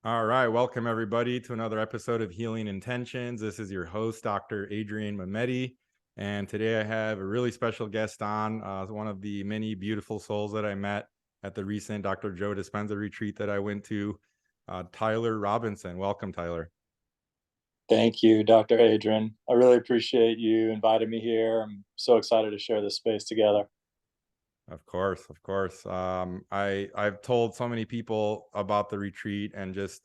All right, welcome everybody to another episode of Healing Intentions. This is your host, Dr. Adrian Mehmeti, and today I have a really special guest on, one of the many beautiful souls that I met at the recent Dr. Joe Dispenza retreat that I went to, Tyler Robinson. Welcome, Tyler. Thank you, Dr. Adrian. I really appreciate you inviting me here. I'm so excited to share this space together. Of course, of course. I've told so many people about the retreat, and just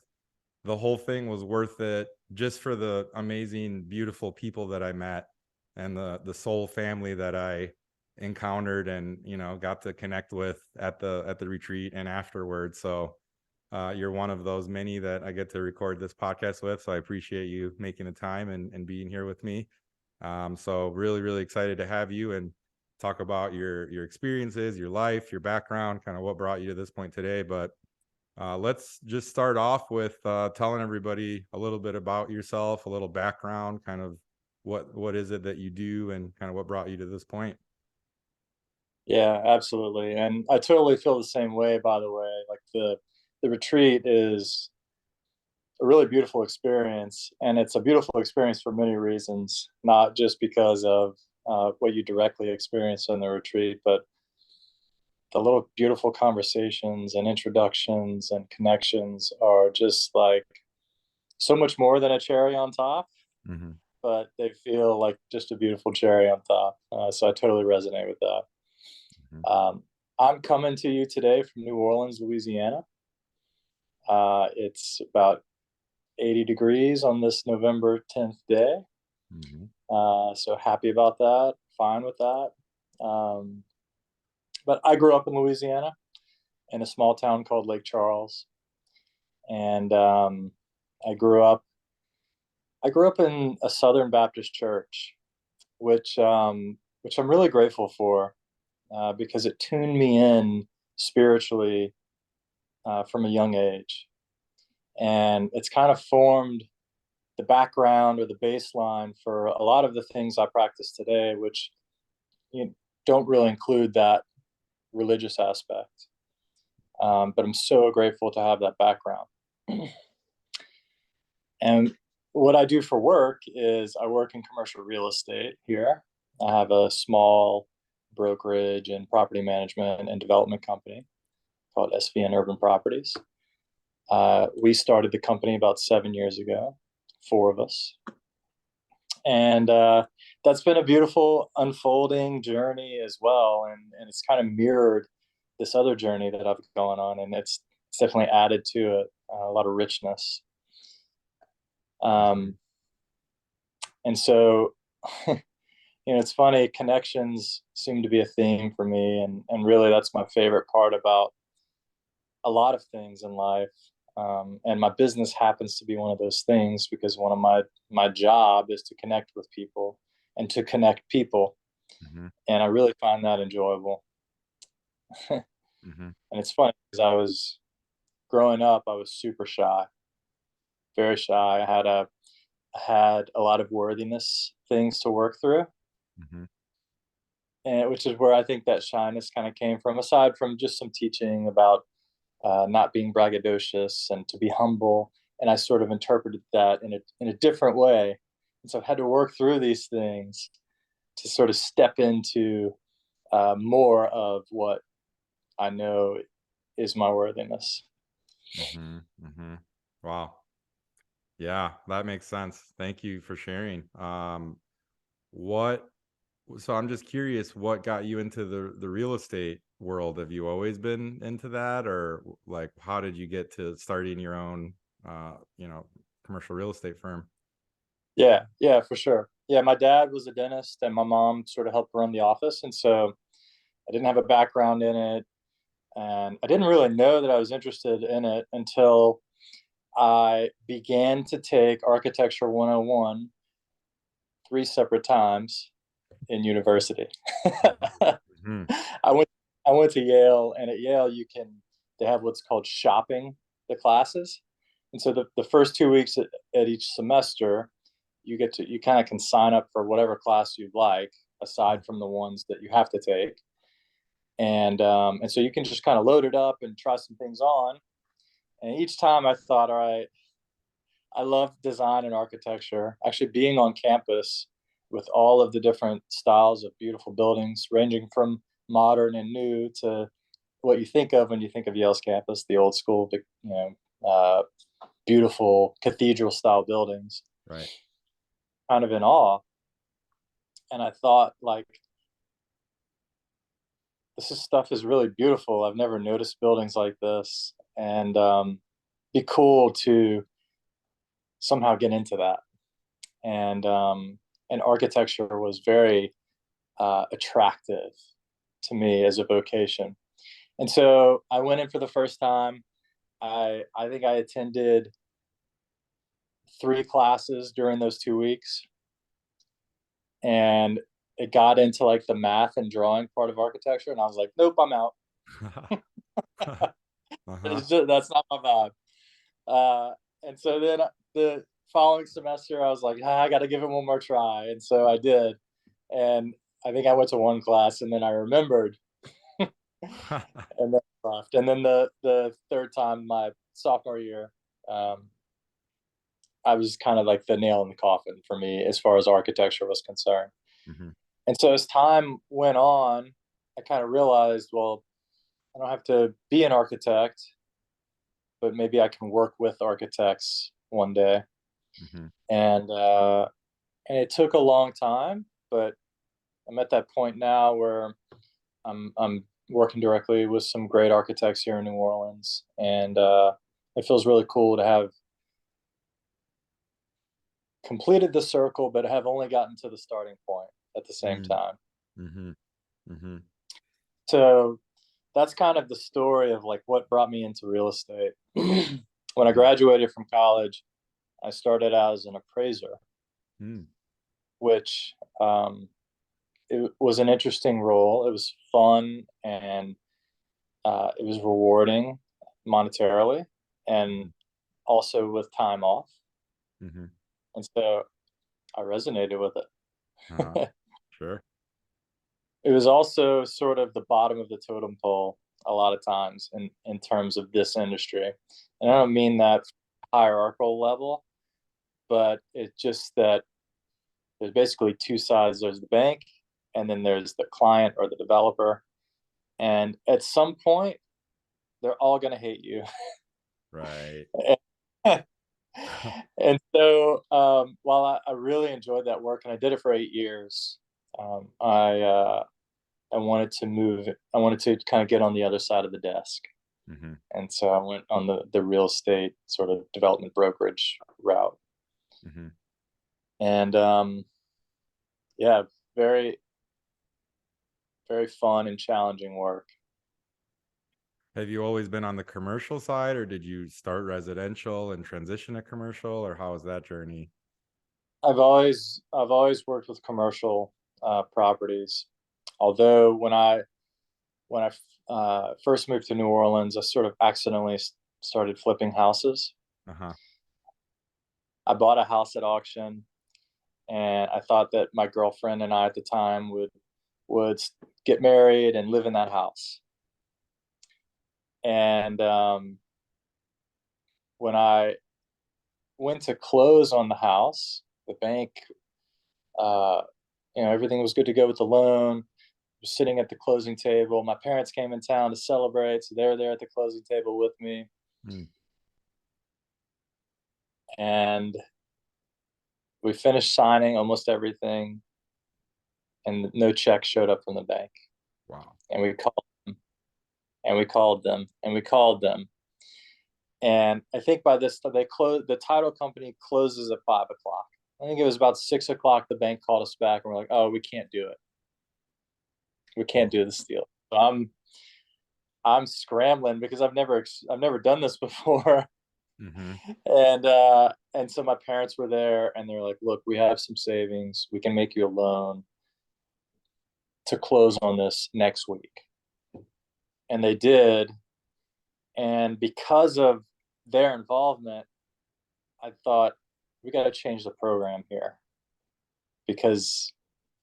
the whole thing was worth it just for the amazing, beautiful people that I met and the soul family that I encountered and got to connect with at the retreat and afterwards. So you're one of those many that I get to record this podcast with. So I appreciate you making the time and being here with me. So really, really excited to have you and talk about your experiences, your life, your background, kind of what brought you to this point today. But let's just start off with telling everybody a little bit about yourself, a little background, kind of what is it that you do and kind of what brought you to this point. Yeah, absolutely. And I totally feel the same way, by the way. Like the retreat is a really beautiful experience, and it's a beautiful experience for many reasons, not just because of what you directly experience in the retreat, but the little beautiful conversations and introductions and connections are just like so much more than a cherry on top, Mm-hmm. but they feel like just a beautiful cherry on top. So I totally resonate with that. Mm-hmm. I'm coming to you today from New Orleans, Louisiana. It's about 80 degrees on this November 10th day. Mm-hmm. So happy about that, fine with that. Um, but I grew up in Louisiana in a small town called Lake Charles. And I grew up I grew up in a Southern Baptist church, which I'm really grateful for, because it tuned me in spiritually from a young age, and it's kind of formed the background or the baseline for a lot of the things I practice today, which you know, don't really include that religious aspect. But I'm so grateful to have that background. And what I do for work is I work in commercial real estate here. I have a small brokerage and property management and development company called SVN Urban Properties. We started the company about 7 years ago, four of us. And that's been a beautiful unfolding journey as well. And it's kind of mirrored this other journey that I've gone on. And it's definitely added to it a lot of richness. Mm-hmm. And so, it's funny, connections seem to be a theme for me. And really, that's my favorite part about a lot of things in life. And my business happens to be one of those things because one of my job is to connect with people and to connect people. Mm-hmm. And I really find that enjoyable. And Mm-hmm. it's funny because growing up, I was super shy, very shy. I had a lot of worthiness things to work through, Mm-hmm. and which is where I think that shyness kind of came from, aside from just some teaching about not being braggadocious and to be humble. And I sort of interpreted that in a different way. And so I've had to work through these things to sort of step into more of what I know is my worthiness. Mm-hmm. Mm-hmm. Wow. Yeah, that makes sense. Thank you for sharing. What So I'm just curious, what got you into the real estate world? Have you always been into that, or like how did you get to starting your own commercial real estate firm? Yeah, yeah, for sure. Yeah, my dad was a dentist and my mom sort of helped run the office. And so I didn't have a background in it. And I didn't really know that I was interested in it until I began to take Architecture 101 three separate times in university. Mm-hmm. I went I went to Yale, and at Yale they have what's called shopping the classes. And so the first 2 weeks at each semester, you kind of can sign up for whatever class you'd like, aside from the ones that you have to take. And so you can just kind of load it up and try some things on. And each time I thought, all right, I love design and architecture. Actually, being on campus with all of the different styles of beautiful buildings, ranging from modern and new to what you think of when you think of Yale's campus, the old school, beautiful cathedral style buildings, Right. kind of in awe. And I thought, like, stuff is really beautiful. I've never noticed buildings like this, and be cool to somehow get into that. And architecture was very attractive to me as a vocation. And so I went in for the first time. I think I attended 3 classes during those 2 weeks, and it got into like the math and drawing part of architecture, and I was like, nope, I'm out. Uh-huh. That's not my vibe. And so then the following semester, I was like, I got to give it one more try, and so I did. And I think I went to 1 class, and then I remembered, and then left. And then the third time, my sophomore year, um, I was kind of like the nail in the coffin for me as far as architecture was concerned. Hmm. And so as time went on, I kind of realized, well, I don't have to be an architect, but maybe I can work with architects one day. Hmm. And it took a long time, but I'm at that point now where I'm working directly with some great architects here in New Orleans, and it feels really cool to have completed the circle, but have only gotten to the starting point at the same Mm. time. Hmm. Hmm. So that's kind of the story of like what brought me into real estate. When I Hmm. graduated from college, I started out as an appraiser, Mm. which it was an interesting role. It was fun, and it was rewarding monetarily and Hmm. also with time off. Hmm. And so I resonated with Uh-huh. it. Sure. It was also sort of the bottom of the totem pole a lot of times in terms of this industry. And I Right. don't mean that hierarchical level, but it's just that there's basically 2 sides. There's the bank, and then there's the client or the developer. And at some point, they're all going to hate you. Right. And so while I really enjoyed that work, and I did it for 8 years, um, I uh, I wanted to move. I wanted to kind of get on the other side of the desk, Hmm. and so I went on the real estate sort of development brokerage route. Hmm. And yeah, very very fun and challenging work. Have you always been on the commercial side, or did you start residential and transition to commercial, or how was that journey? I've always worked with commercial properties. Although when I first moved to New Orleans, I sort of accidentally started flipping houses. Uh-huh. I bought a house at auction, and I thought that my girlfriend and I at the time would get married and live in that house. And when I went to close on the house, the bank, uh, everything was good to go with the loan. Was sitting at the closing table. My parents came in town to celebrate, so they were there at the closing table with me. Mm. And we finished signing almost everything, and no check showed up from the bank. Wow. And we called them, and we called them, and we called them. And I think by this time they closed. The title company closes at 5 o'clock. I think it was about 6 o'clock. The bank called us back, and we're like, "Oh, we can't do it. We can't Whoa. do this deal." So I'm scrambling because I've never done this before. Hmm. And so my parents were there, and they're like, "Look, we have some savings. We can make you a loan to close on this next week." And they did. And because of their involvement, I thought, we got to change the program here, because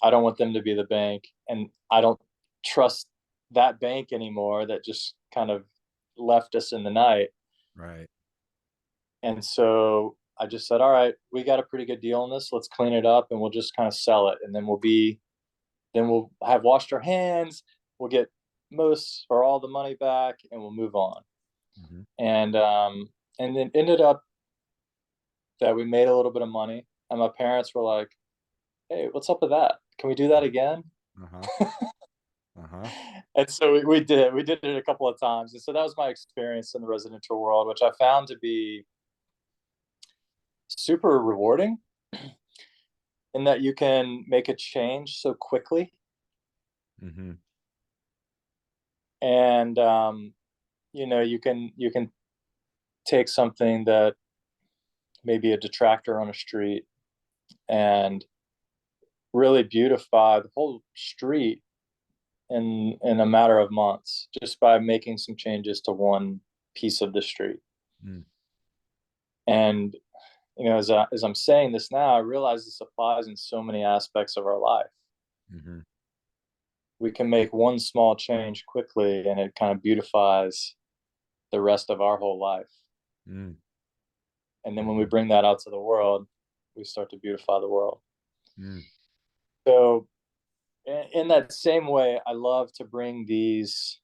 I don't want them to be the bank, and I don't trust that bank anymore that just kind of left us in the night. Right. And so I just said, all right, we got a pretty good deal on this. Let's clean it up and we'll just kind of sell it. And then we'll have washed our hands. We'll get most or all the money back and we'll move on. Mm-hmm. And then ended up that we made a little bit of money. And my parents were like, hey, what's up with that? Can we do that again? Uh-huh. Uh-huh. And so we did it a couple of times. And so that was my experience in the residential world, which I found to be super rewarding in that you can make a change so quickly. Mm-hmm. And you can take something that may be a detractor on a street and really beautify the whole street in a matter of months just by making some changes to one piece of the street. Mm. And as I'm saying this now, I realize this applies in so many aspects of our life. Mm-hmm. We can make one small change quickly and it kind of beautifies the rest of our whole life. Mm. And then when we Mm-hmm. bring that out to the world, we start to beautify the world. Mm. So, in that same way, I love to bring these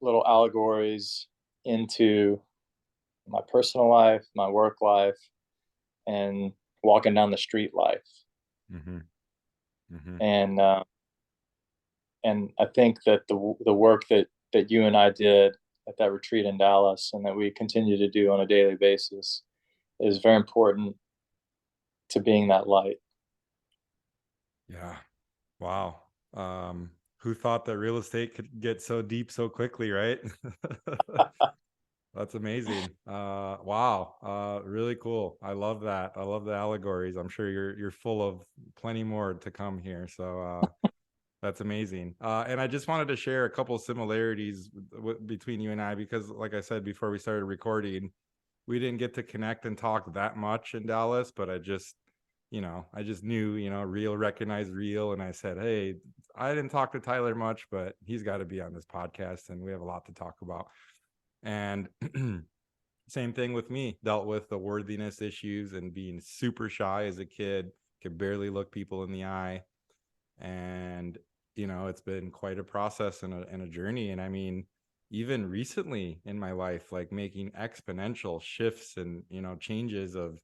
little allegories into my personal life, my work life, and walking down the street life. Mm-hmm. Mm-hmm. And I think that the work that you and I did at that retreat in Dallas, and that we continue to do on a daily basis, is very important to being that light. Yeah. Wow. Who thought that real estate could get so deep so quickly, right? That's amazing. Wow. Really cool. I love that. I love the allegories. I'm sure you're full of plenty more to come here. So that's amazing. And I just wanted to share a couple of similarities between you and I, because like I said before we started recording, we didn't get to connect and talk that much in Dallas, but I just knew, real recognize real. And I said, hey, I didn't talk to Tyler much, but he's got to be on this podcast and we have a lot to talk about. And same thing with me, dealt with the worthiness issues and being super shy as a kid, could barely look people in the eye. And, it's been quite a process and a journey. And I mean, even recently in my life, like making exponential shifts and, changes of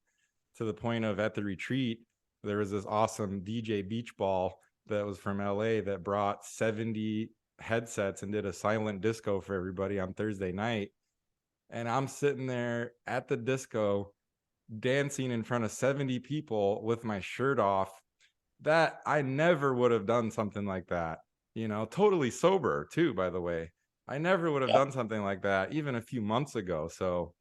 to the point of at the retreat, there was this awesome DJ Beach Ball that was from LA that brought 70 headsets and did a silent disco for everybody on Thursday night. And I'm sitting there at the disco dancing in front of 70 people with my shirt off. That I never would have done something like that, totally sober too, by the way. I never would have Yeah. done something like that even a few months ago. So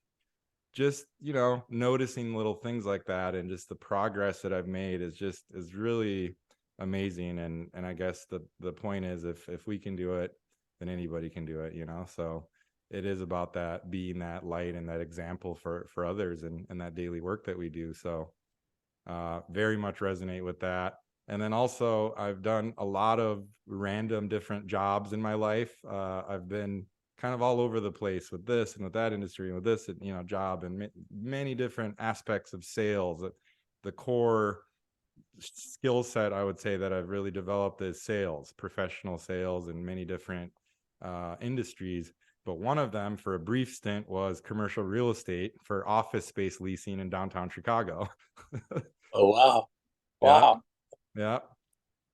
just, noticing little things like that and just the progress that I've made is really amazing. And I guess the point is, if we can do it, then anybody can do it, so it is about that, being that light and that example for others and that daily work that we do. So very much resonate with that. And then also I've done a lot of random different jobs in my life. I've been kind of all over the place with this and with that industry and with this, job and many different aspects of sales. The core skill set I would say that I've really developed is sales, professional sales in many different industries. But one of them for a brief stint was commercial real estate for office space leasing in downtown Chicago. Oh, wow. Yeah, Wow. yeah.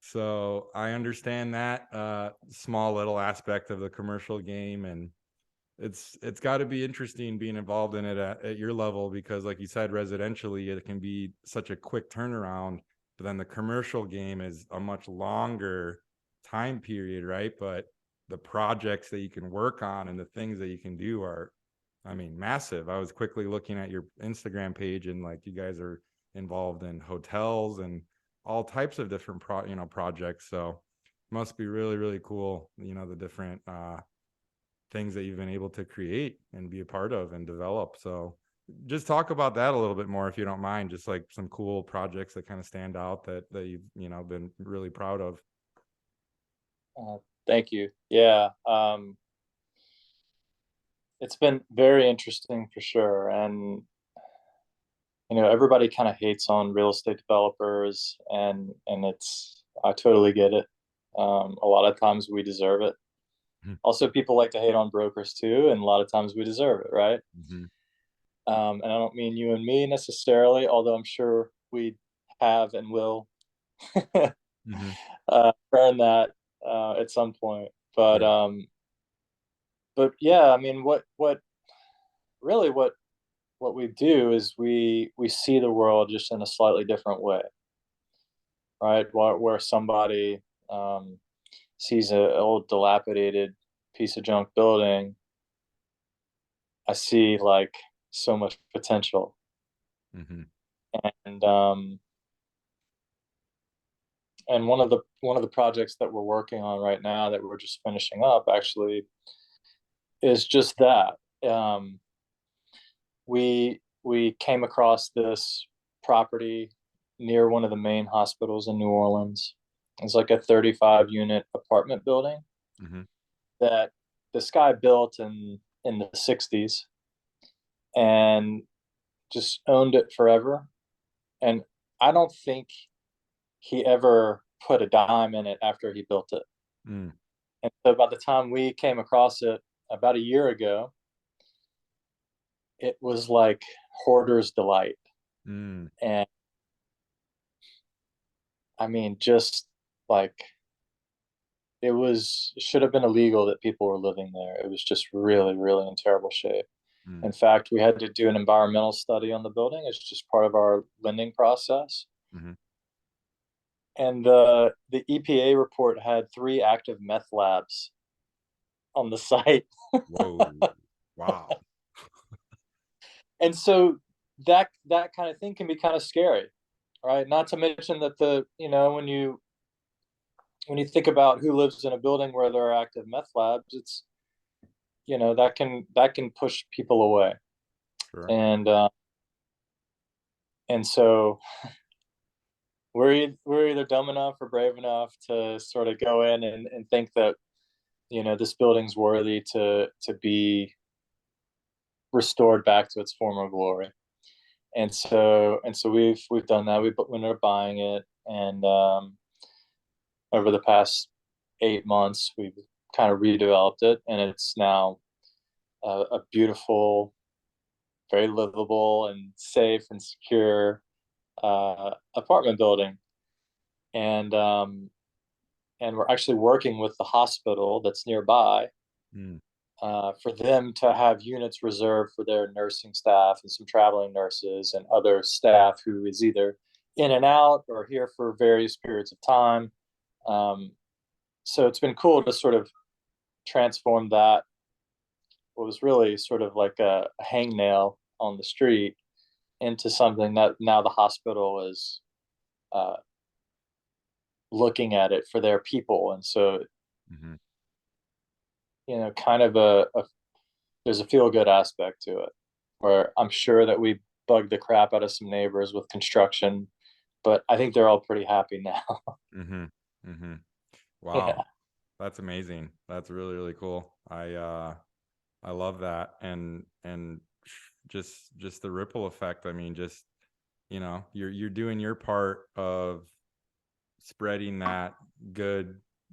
So I understand that small little aspect of the commercial game, and it's got to be interesting being involved in it at your level, because like you said, residentially it can be such a quick turnaround, but then the commercial game is a much longer time period, right? But the projects that you can work on and the things that you can do are, I mean, massive. I was quickly looking at your Instagram page, and like you guys are involved in hotels and all types of different projects. So must be really, really cool, the different things that you've been able to create and be a part of and develop. So just talk about that a little bit more if you don't mind, just like some cool projects that kind of stand out that you've been really proud of. Uh, Thank you. Yeah. it's been very interesting for sure. And everybody kind of hates on real estate developers, and I totally get it. A lot of times we deserve it. Also, people like to hate on brokers too, and a lot of times we deserve it, right? Mm-hmm. And I don't mean you and me necessarily, although I'm sure we have and will Mm-hmm. earn that at some point. But Yeah. yeah, I mean, what we do is we see the world just in a slightly different way, right? Where somebody sees an old dilapidated piece of junk building, I see like so much potential. Mm-hmm. And one of the projects that we're working on right now that we're just finishing up actually is just that. We came across this property near one of the main hospitals in New Orleans. It's like a 35 unit apartment building Mm-hmm. that this guy built in the 60s and just owned it forever. And I don't think he ever put a dime in it after he built it. Mm. And so by the time we came across it about a year ago, it was like hoarder's delight. Mm. And I mean, just like it should have been illegal that people were living there. It was just really, really in terrible shape. Mm. In fact, we had to do an environmental study on the building. It's just part of our lending process. Mm-hmm. And the EPA report had 3 active meth labs on the site. Whoa. Wow. And so that kind of thing can be kind of scary, right? Not to mention that when you think about who lives in a building where there are active meth labs, it's that can push people away. Sure. And so we're either dumb enough or brave enough to sort of go in and think that this building's worthy to be restored back to its former glory. And so we've done that. We ended up buying it, and over the past 8 months, we've kind of redeveloped it, and it's now a beautiful, very livable, and safe and secure apartment building. And and we're actually working with the hospital that's nearby Mm. for them to have units reserved for their nursing staff and some traveling nurses and other staff who is either in and out or here for various periods of time. Um, so it's been cool to sort of transform that, what was really sort of like a hangnail on the street, into something that now the hospital is uh, looking at it for their people. And so, Mm-hmm. kind of there's a feel good aspect to it, where I'm sure that we bugged the crap out of some neighbors with construction, but I think they're all pretty happy now. Mm-hmm. Mm-hmm. Wow. Yeah. That's amazing. That's really, really cool. I love that. And just the ripple effect. I mean, just, you're doing your part of spreading that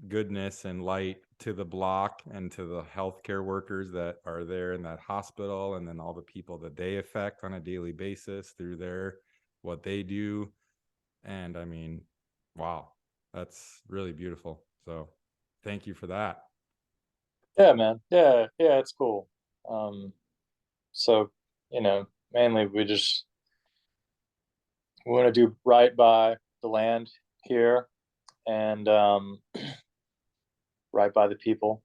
goodness and light to the block and to the healthcare workers that are there in that hospital, and then all the people that they affect on a daily basis through their what they do. And I mean, wow, that's really beautiful. So thank you for that. Yeah, man. Yeah, it's cool. Um, so, mainly we want to do right by the land here, and right by the people,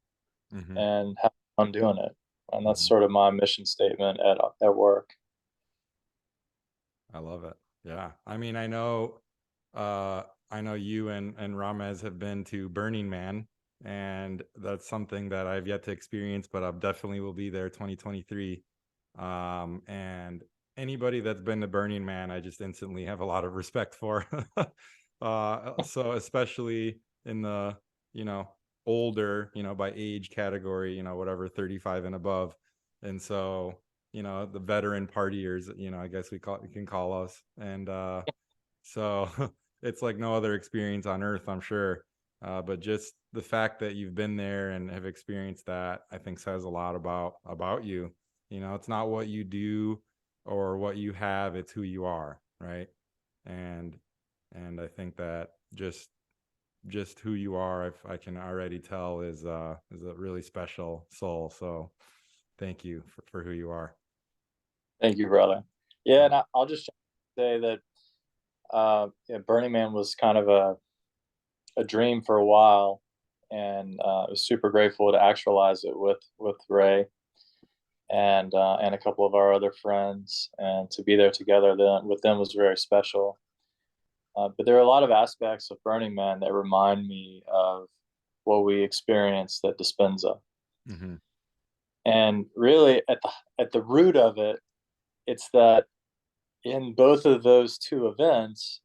Mm-hmm. and have fun doing it. And that's Mm-hmm. sort of my mission statement at work. I love it. Yeah. I mean, uh I know you and Ramez have been to Burning Man, and that's something that I've yet to experience, but I definitely will be there 2023. And anybody that's been to Burning Man, I just instantly have a lot of respect for. So especially in the, you know, older, by age category, whatever, 35 and above. And so, the veteran partiers, I guess we can call us. And so it's like no other experience on earth, I'm sure. But just the fact that you've been there and have experienced that, I think says a lot about you. It's not what you do or what you have, it's who you are, right? And I think that just who you are, I can already tell is a really special soul. So thank you for who you are. Thank you, brother. Yeah, and I'll just say that Burning Man was kind of a dream for a while, and I was super grateful to actualize it with Ray and a couple of our other friends, and to be there together then with them was very special. But there are a lot of aspects of Burning Man that remind me of what we experienced at Dispenza. Mm-hmm. And really, at the root of it, it's that in both of those two events,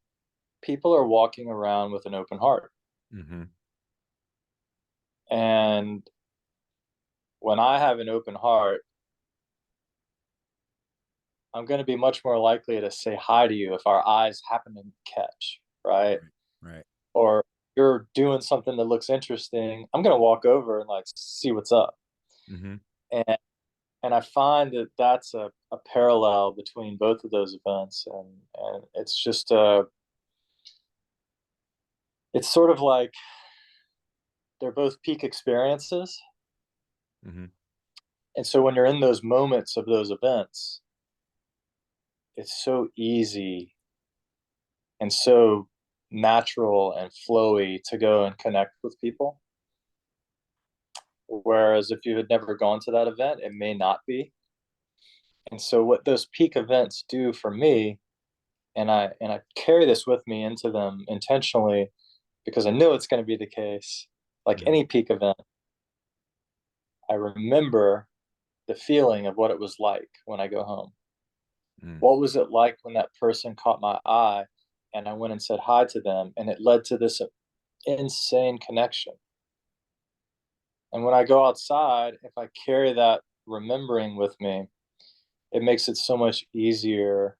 people are walking around with an open heart. Mm-hmm. And when I have an open heart, I'm going to be much more likely to say hi to you if our eyes happen to catch, right? Right. Or you're doing something that looks interesting. I'm going to walk over and like see what's up. Mm-hmm. And I find that that's a parallel between both of those events, and it's just it's sort of like they're both peak experiences. Mm-hmm. And so when you're in those moments of those events, it's so easy and so natural and flowy to go and connect with people. Whereas if you had never gone to that event, it may not be. And so what those peak events do for me, and I carry this with me into them intentionally because I know it's going to be the case. Like Mm-hmm. any peak event, I remember the feeling of what it was like when I go home. Mm-hmm. What was it like when that person caught my eye and I went and said hi to them, and it led to this insane connection. And when I go outside, if I carry that remembering with me, it makes it so much easier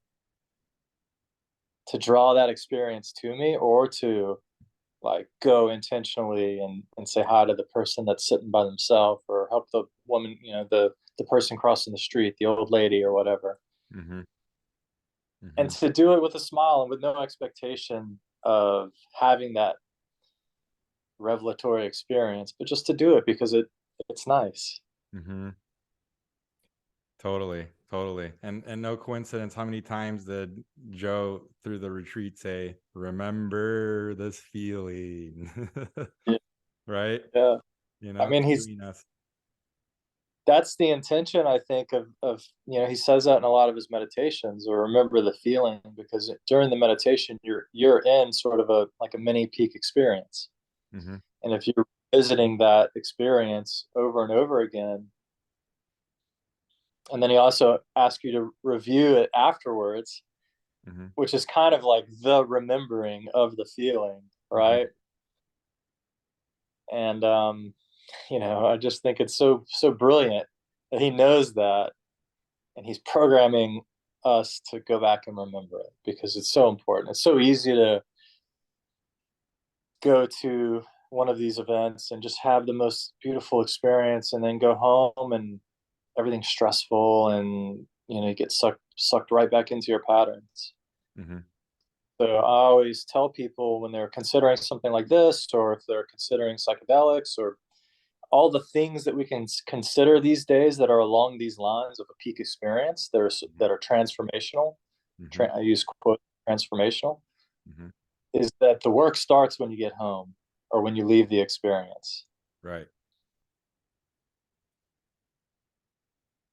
to draw that experience to me, or to like go intentionally and say hi to the person that's sitting by themselves, or help the woman, the person crossing the street, the old lady or whatever. Mm-hmm. Mm-hmm. And to do it with a smile and with no expectation of having that revelatory experience, but just to do it because it's nice. Mm-hmm. Totally, totally. And no coincidence how many times did Joe through the retreat say, "Remember this feeling." Yeah. Right? Yeah. I mean, he's Doing us. that's the intention, I think, of he says that in a lot of his meditations, or remember the feeling, because during the meditation you're in sort of a like a mini peak experience. Mm-hmm. And if you're visiting that experience over and over again, and then he also asks you to review it afterwards, Mm-hmm. which is kind of like the remembering of the feeling, Mm-hmm. right? And I just think it's so brilliant that he knows that, and he's programming us to go back and remember it because it's so important. It's so easy to go to one of these events and just have the most beautiful experience, and then go home and everything's stressful, and you get sucked right back into your patterns. Mm-hmm. So I always tell people when they're considering something like this, or if they're considering psychedelics, or all the things that we can consider these days that are along these lines of a peak experience, that are transformational. Mm-hmm. I use quote transformational. Mm-hmm. Is that the work starts when you get home or when you leave the experience. Right.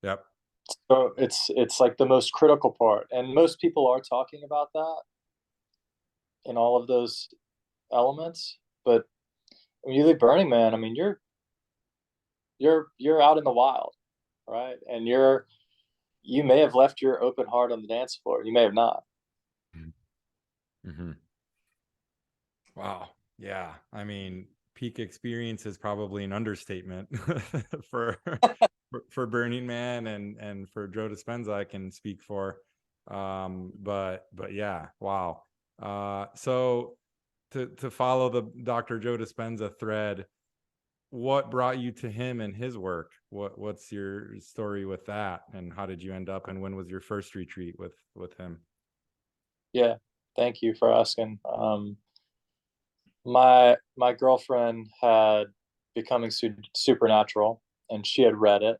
Yep. So it's like the most critical part, and most people are talking about that in all of those elements. But when you leave Burning Man, I mean, you're out in the wild, right? And you may have left your open heart on the dance floor. You may have not. Mm-hmm. Wow. Yeah. I mean, peak experience is probably an understatement for for Burning Man and for Joe Dispenza I can speak for. But yeah, wow. So to follow the Dr. Joe Dispenza thread, what brought you to him and his work? What's your story with that, and how did you end up, and when was your first retreat with him? Yeah, thank you for asking. My girlfriend had Becoming Supernatural, and she had read it,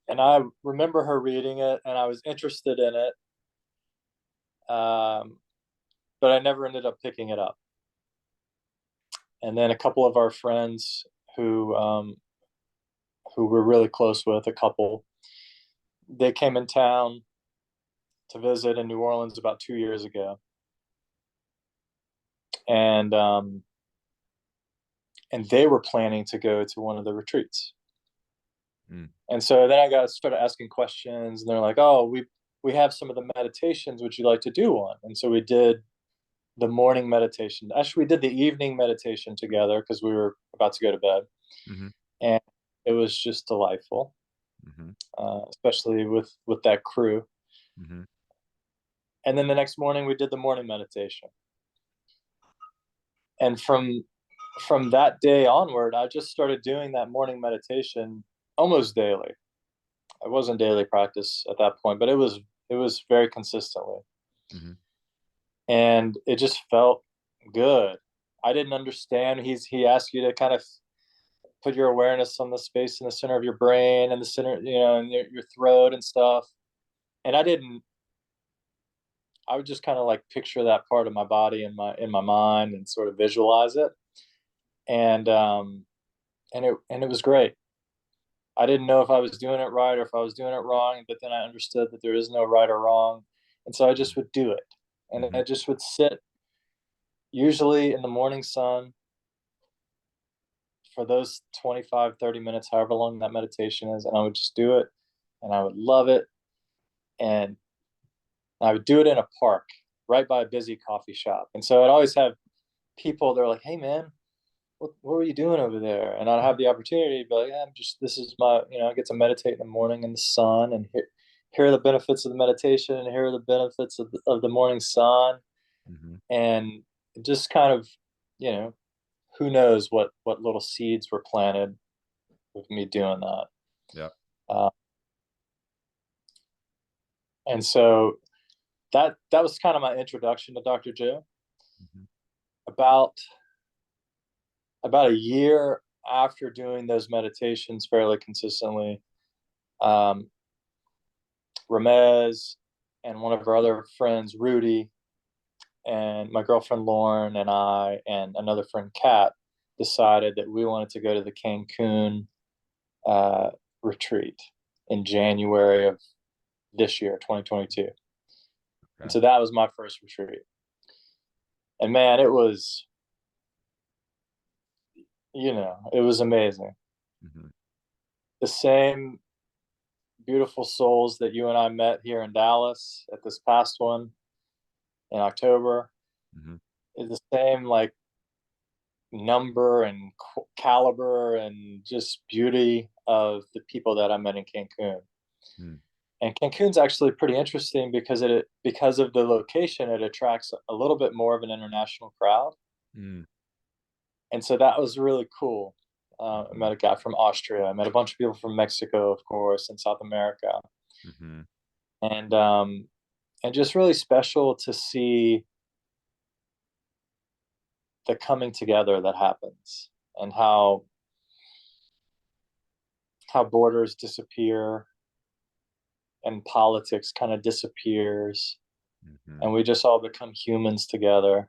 and I remember her reading it, and I was interested in it, but I never ended up picking it up. And then a couple of our friends who we're really close with, a couple, they came in town to visit in New Orleans about 2 years ago, and they were planning to go to one of the retreats. Mm. And so then I got started asking questions, and they're like, "Oh, we have some of the meditations. Would you like to do one?" And so we did the morning meditation. Actually, we did the evening meditation together because we were about to go to bed, Mm-hmm. and it was just delightful, Mm-hmm. especially with that crew. Mm-hmm. And then the next morning, we did the morning meditation, and from that day onward, I just started doing that morning meditation almost daily. It wasn't daily practice at that point, but it was very consistently, Mm-hmm. and it just felt good. I didn't understand. He asked you to kind of put your awareness on the space in the center of your brain and the center, and your throat and stuff. And I didn't. I would just kind of like picture that part of my body in my mind and sort of visualize it, and it was great. I didn't know if I was doing it right or if I was doing it wrong, but then I understood that there is no right or wrong. And so I just would do it. And Mm-hmm. I just would sit, usually in the morning sun, for those 25, 30 minutes, however long that meditation is. And I would just do it, and I would love it. And I would do it in a park right by a busy coffee shop. And so I'd always have people, they're like, "Hey, man, what were you doing over there?" And I'd have the opportunity to be like, "Yeah, this is my, I get to meditate in the morning in the sun, and here are the benefits of the meditation, and here are the benefits of the morning sun." Mm-hmm. And just kind of, you know, who knows what little seeds were planted with me doing that. Yep. Uh, and so that was kind of my introduction to Dr. Joe. Mm-hmm. About a year after doing those meditations fairly consistently, um, Ramez and one of our other friends, Rudy, and my girlfriend Lauren and I and another friend, Kat, decided that we wanted to go to the Cancun retreat in January of this year, 2022. And Okay. so that was my first retreat. And man, it was amazing. Mm-hmm. The same beautiful souls that you and I met here in Dallas at this past one in October Mm-hmm. is the same, like, number and caliber and just beauty of the people that I met in Cancun. Mm-hmm. And Cancun's actually pretty interesting because of the location, it attracts a little bit more of an international crowd. Mm-hmm. And so that was really cool. I Mm-hmm. met a guy from Austria. I met a bunch of people from Mexico, of course, and South America. Mm-hmm. And just really special to see the coming together that happens, and how borders disappear and politics kind of disappears, Mm-hmm. and we just all become humans together,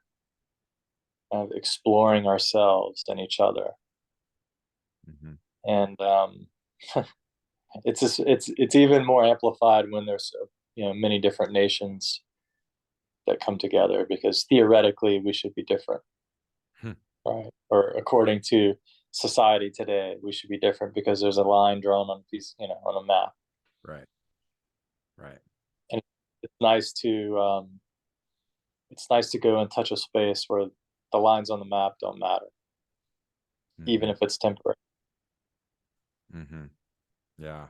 of exploring ourselves and each other. Mm-hmm. And it's even more amplified when there's many different nations that come together, because theoretically we should be different, Hmm. right? Or according to society today, we should be different because there's a line drawn on on a map. Right. Right. And it's nice to go and touch a space where the lines on the map don't matter, Mm-hmm. even if it's temporary. Mm-hmm. Yeah.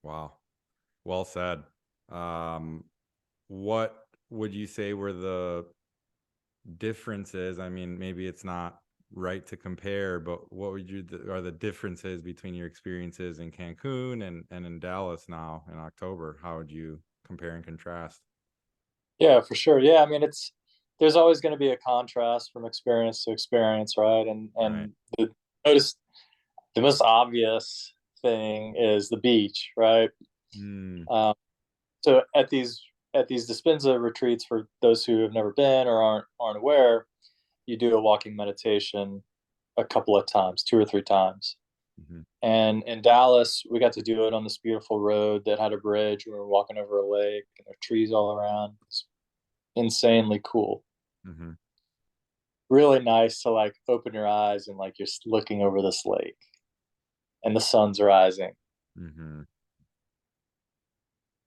Wow. Well said. Um, what would you say were the differences? I mean, maybe it's not right to compare, but what would you are the differences between your experiences in Cancun and in Dallas now in October? How would you compare and contrast? Yeah, for sure. Yeah, I mean, it's there's always going to be a contrast from experience to experience, right? Right. And the notice the most obvious thing is the beach, right? Mm, Um, so at these Dispenza retreats, for those who have never been or aren't aware, you do a walking meditation a couple of times, 2 or 3 times. mm-hmm, And in Dallas, we got to do it on this beautiful road that had a bridge. We were walking over a lake and there are trees all around. It's insanely cool. mm-hmm, Really nice to like open your eyes and like you're looking over this lake and the sun's rising. mm-hmm.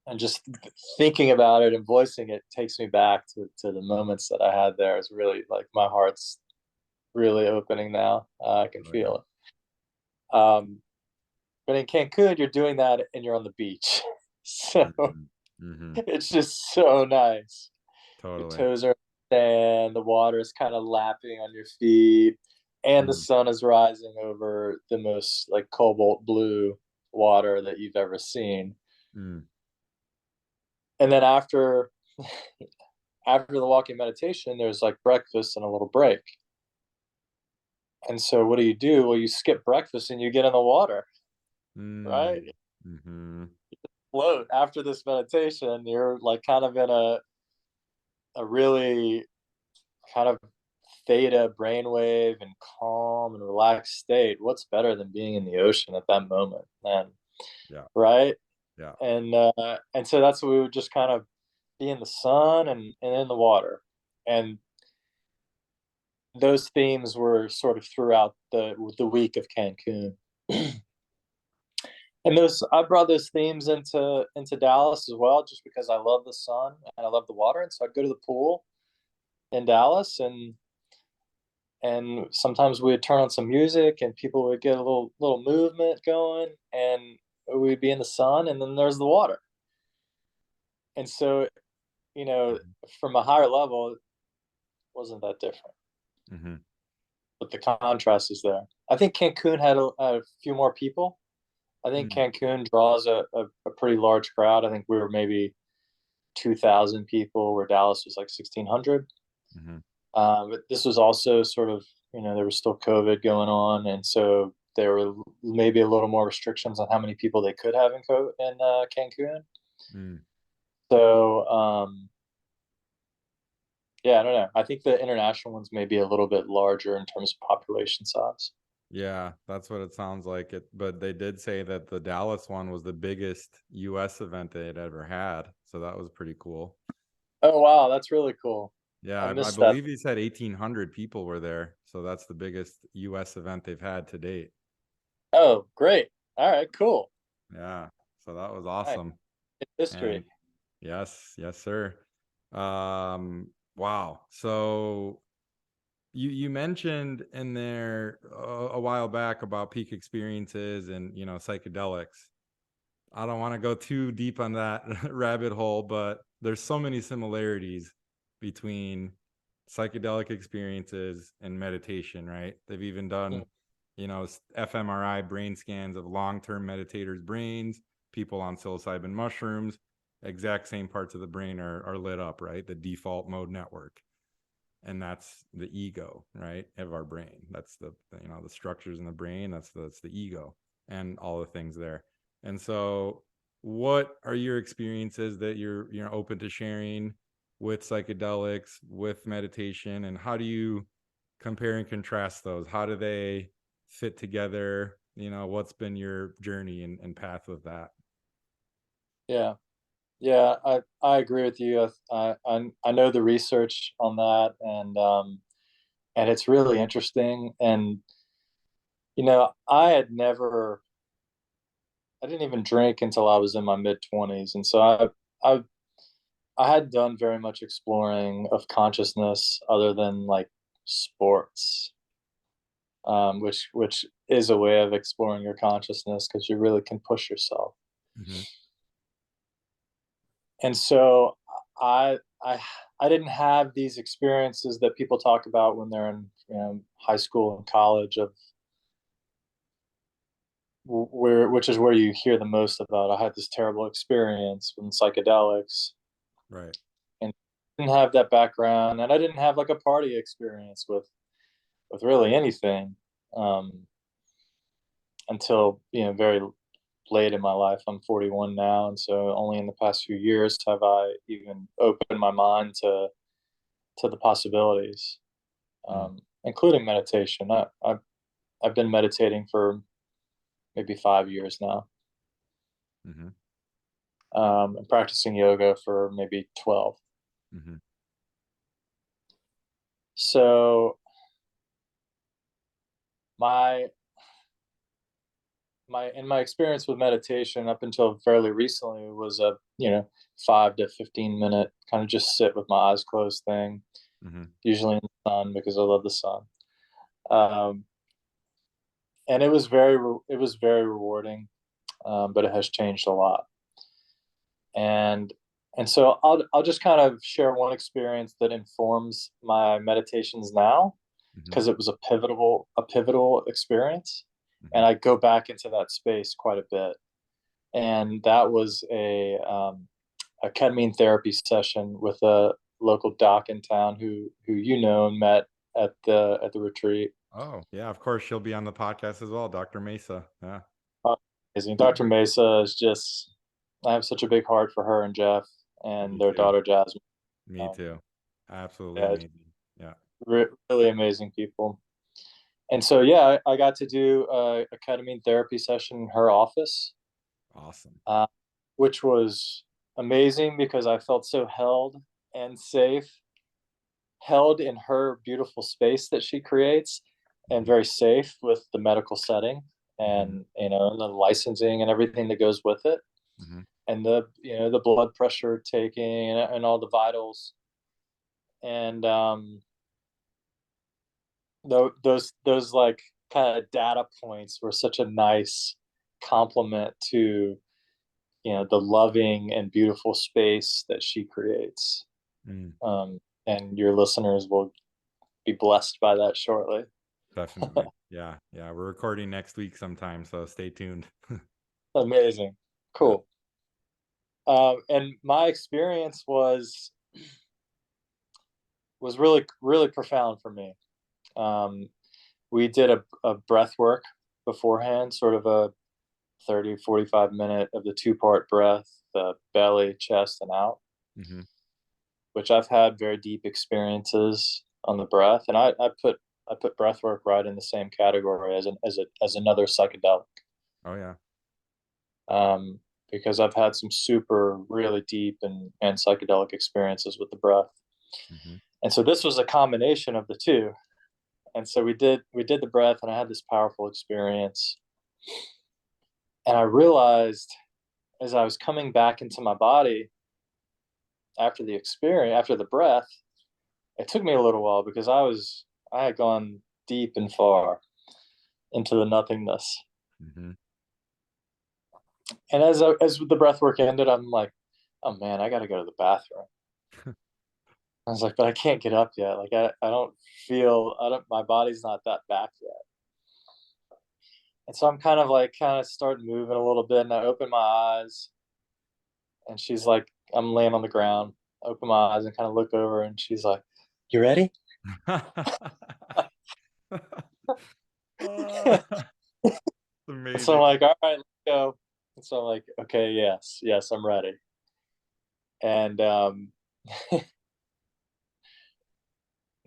And just thinking about it and voicing it takes me back to the moments that I had there. It's really like my heart's really opening now. I can Oh yeah. feel it. But in Cancun, you're doing that and you're on the beach. So Mm-hmm, mm-hmm. it's just so nice. Your Totally. toes are in the water is kind of lapping on your feet, and the Mm, sun is rising over the most like cobalt blue water that you've ever seen. mm, And then after the walking meditation, there's like breakfast and a little break. And so what do? Well, you skip breakfast and you get in the water, mm, right? mm-hmm, Float after this meditation, you're like kind of in a really kind of theta brainwave and calm and relaxed state. What's better than being in the ocean at that moment, man? yeah, Right? yeah. And so that's what we would just kind of be in the sun and in the water. And those themes were sort of throughout the week of Cancun. And those I brought those themes into Dallas as well, just because I love the sun and I love the water. And so I'd go to the pool in Dallas and sometimes we'd turn on some music and people would get a little movement going and we'd be in the sun and then there's the water. And so, you know, Mm-hmm, from a higher level, it wasn't that different. mm-hmm, But the contrast is there. I think Cancun had a few more people. I think mm, Cancun draws a pretty large crowd. I think we were maybe 2,000 people, where Dallas was like 1,600. mm-hmm, But this was also sort of, there was still COVID going on. And so there were maybe a little more restrictions on how many people they could have in Cancun. mm. So, yeah, I don't know. I think the international ones may be a little bit larger in terms of population size. Yeah, that's what it sounds like. It, but they did say that the Dallas one was the biggest US event they had ever had. So that was pretty cool. Oh, wow. That's really cool. Yeah, I I missed that. believe he said 1,800 people were there. So that's the biggest US event they've had to date. Oh, great. All right, cool. Yeah. So that was Nice. awesome. And History. yes, yes, sir. Wow. So you mentioned in there a while back about peak experiences and psychedelics. I don't want to go too deep on that rabbit hole, but there's so many similarities between psychedelic experiences and meditation, right? They've even done, Mm, fMRI brain scans of long-term meditators' brains, people on psilocybin mushrooms, exact same parts of the brain are lit up, right? The default mode network. And that's the ego, right? Of our brain. That's the structures in the brain. That's the ego and all the things there. And so, what are your experiences that you're open to sharing with psychedelics, with meditation, and how do you compare and contrast those? How do they fit together? What's been your journey and path with that? yeah. Yeah, I agree with you. I know the research on that, and it's really interesting. And I didn't even drink until I was in my mid 20s, and so I I had done very much exploring of consciousness other than like sports, which is a way of exploring your consciousness because you really can push yourself. Hmm. And so I I I didn't have these experiences that people talk about when they're in, high school and college, of where, which is where you hear the most about. I had this terrible experience with psychedelics, Right. and didn't have that background, and I didn't have like a party experience with really anything, um, until very late in my life. I'm 41 now, and so only in the past few years have I even opened my mind to the possibilities, Mm. including meditation. I've been meditating for maybe 5 years now, Hmm. and practicing yoga for maybe 12. Hmm. So my my experience with meditation up until fairly recently was a 5 to 15 minute kind of just sit with my eyes closed thing, Hmm. usually in the sun because I love the sun. Um, and it was very rewarding, but it has changed a lot. And so I'll just kind of share one experience that informs my meditations now, Hmm. because it was a pivotal experience, and Hmm. I go back into that space quite a bit. And that was a ketamine therapy session with a local doc in town who and met at the retreat. Oh, yeah, of course she'll be on the podcast as well, Dr. Mesa. Yeah. Amazing. Dr. Mesa is just, I have such a big heart for her and Jeff and Me their too. daughter Jasmine. Me too. Absolutely Yeah, amazing. Yeah. really amazing people. And so, yeah, I got to do a ketamine therapy session in her office, Awesome. uh, which was amazing because I felt so held and safe, held in her beautiful space that she creates, and Hmm. very safe with the medical setting, Hmm. and and the licensing and everything that goes with it, Hmm. and the blood pressure taking, and all the vitals, and those like kind of data points were such a nice compliment to the loving and beautiful space that she creates. Mm, And your listeners will be blessed by that shortly. definitely. Yeah. Yeah. We're recording next week sometime, so stay tuned. Amazing. Yeah. Cool. And my experience was really really profound for me. um, we did a breath work beforehand, sort of a 30-45 minute of the two-part breath, the belly, chest, and out, Hmm. which I've had very deep experiences on the breath. And I put breath work right in the same category as another psychedelic, Oh yeah. um, because I've had some super really deep and psychedelic experiences with the breath. Hmm. And so this was a combination of the two. And so we did the breath, and I had this powerful experience. And I realized, as I was coming back into my body after the experience, after the breath, it took me a little while because I had gone deep and far into the nothingness. Hmm. And as the breath work ended, I'm like, oh man, I got to go to the bathroom. I was like, but I can't get up yet. Like I don't I don't, my body's not that back yet. And so I'm kind of start moving a little bit, and I open my eyes, and she's like, I'm laying on the ground, open my eyes and kind of look over, and she's like, you ready? And so I'm Amazing. like, all right, let's go. And so I'm like, okay, yes, yes, I'm ready. And and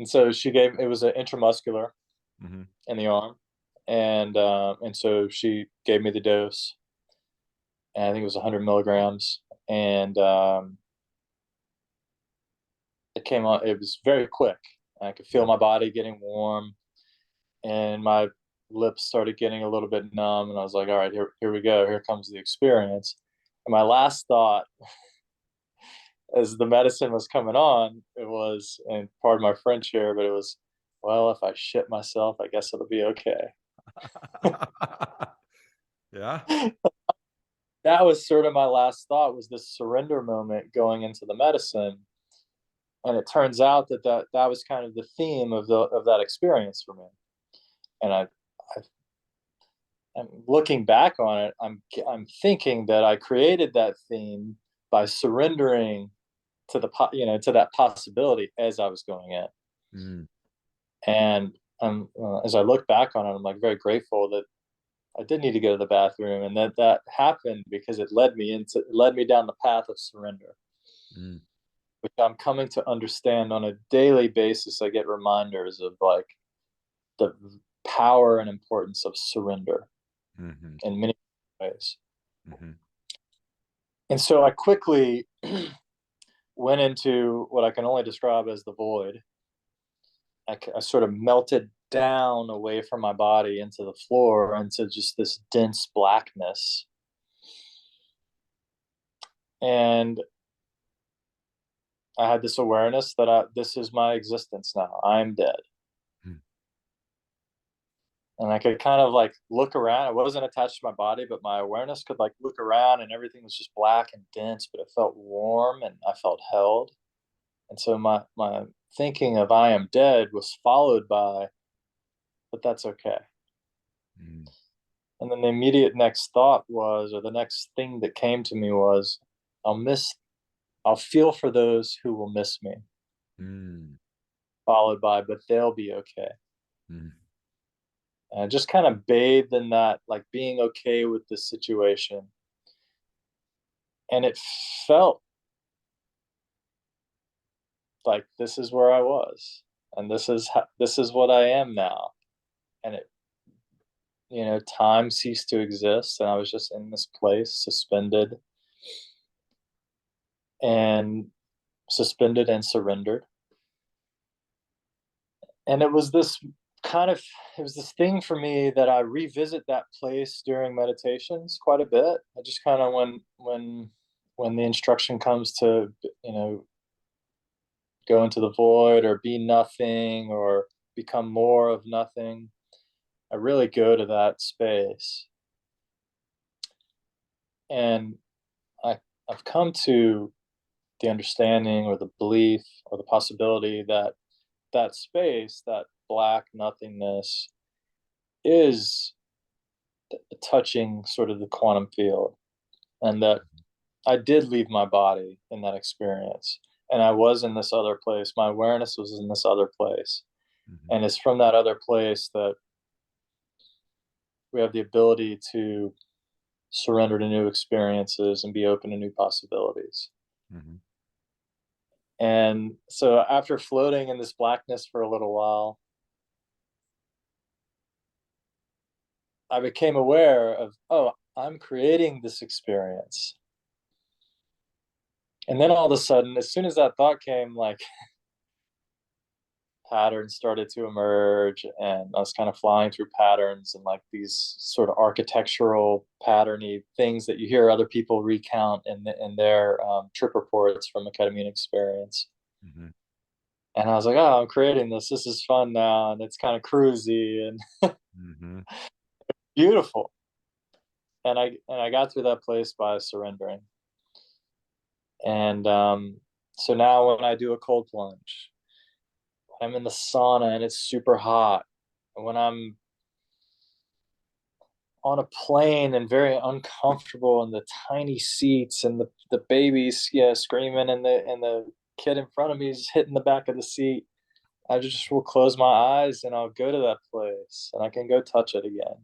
so it was an intramuscular Hmm. in the arm, and so she gave me the dose, and I think it was 100 milligrams, and it came on. It was very quick. I could feel my body getting warm, and my lips started getting a little bit numb, and I was like, all right, here we go. Here comes the experience. And my last thought, as the medicine was coming on, it was, and pardon my French here, but it was, well, if I shit myself, I guess it'll be okay. Yeah. That was sort of my last thought, was this surrender moment going into the medicine. And it turns out that that was kind of the theme of that experience for me. And I'm looking back on it, I'm thinking that I created that theme by surrendering to to that possibility as I was going in. Mm, And as I look back on it, I'm like very grateful that I did need to go to the bathroom, and that happened because it led me down the path of surrender, mm, which I'm coming to understand on a daily basis. I get reminders of like the power and importance of surrender mhm, in many ways. mhm, And so I quickly went into what I can only describe as the void. I sort of melted down away from my body into the floor, into just this dense blackness. And I had this awareness that this is my existence now. I'm dead. mm, And I could kind of like look around. I wasn't attached to my body, but my awareness could like look around, and everything was just black and dense, but it felt warm and I felt held. And so my thinking of I am dead was followed by, but that's okay. mm, And then the immediate next thought was, or the next thing that came to me was, I'll miss, I'll feel for those who will miss me, mm, followed by, but they'll be okay. mm, And I just kind of bathed in that, like being okay with the situation. And it felt like this is where I was, and this is what I am now. And time ceased to exist, and I was just in this place, and suspended and surrendered. And kind of it was this thing for me that I revisit that place during meditations quite a bit. I just kind of when the instruction comes to go into the void or be nothing or become more of nothing, I really go to that space. And I I've come to the understanding or the belief or the possibility that that space, that black nothingness, is touching sort of the quantum field, and that I did leave my body in that experience, and I was in this other place. My awareness was in this other place, mhm, and it's from that other place that we have the ability to surrender to new experiences and be open to new possibilities. mhm, And so after floating in this blackness for a little while, I became aware of, oh, I'm creating this experience. And then all of a sudden, as soon as that thought came, like patterns started to emerge, and I was kind of flying through patterns and like these sort of architectural patterny things that you hear other people recount in their trip reports from a ketamine experience. mhm, And I was like, oh, I'm creating this. This is fun now. And it's kind of cruisy and mhm, beautiful. And I got through that place by surrendering. And so now when I do a cold plunge, I'm in the sauna and it's super hot. And when I'm on a plane and very uncomfortable in the tiny seats, and the babies, yeah, screaming, and the kid in front of me is hitting the back of the seat, I just will close my eyes and I'll go to that place and I can go touch it again.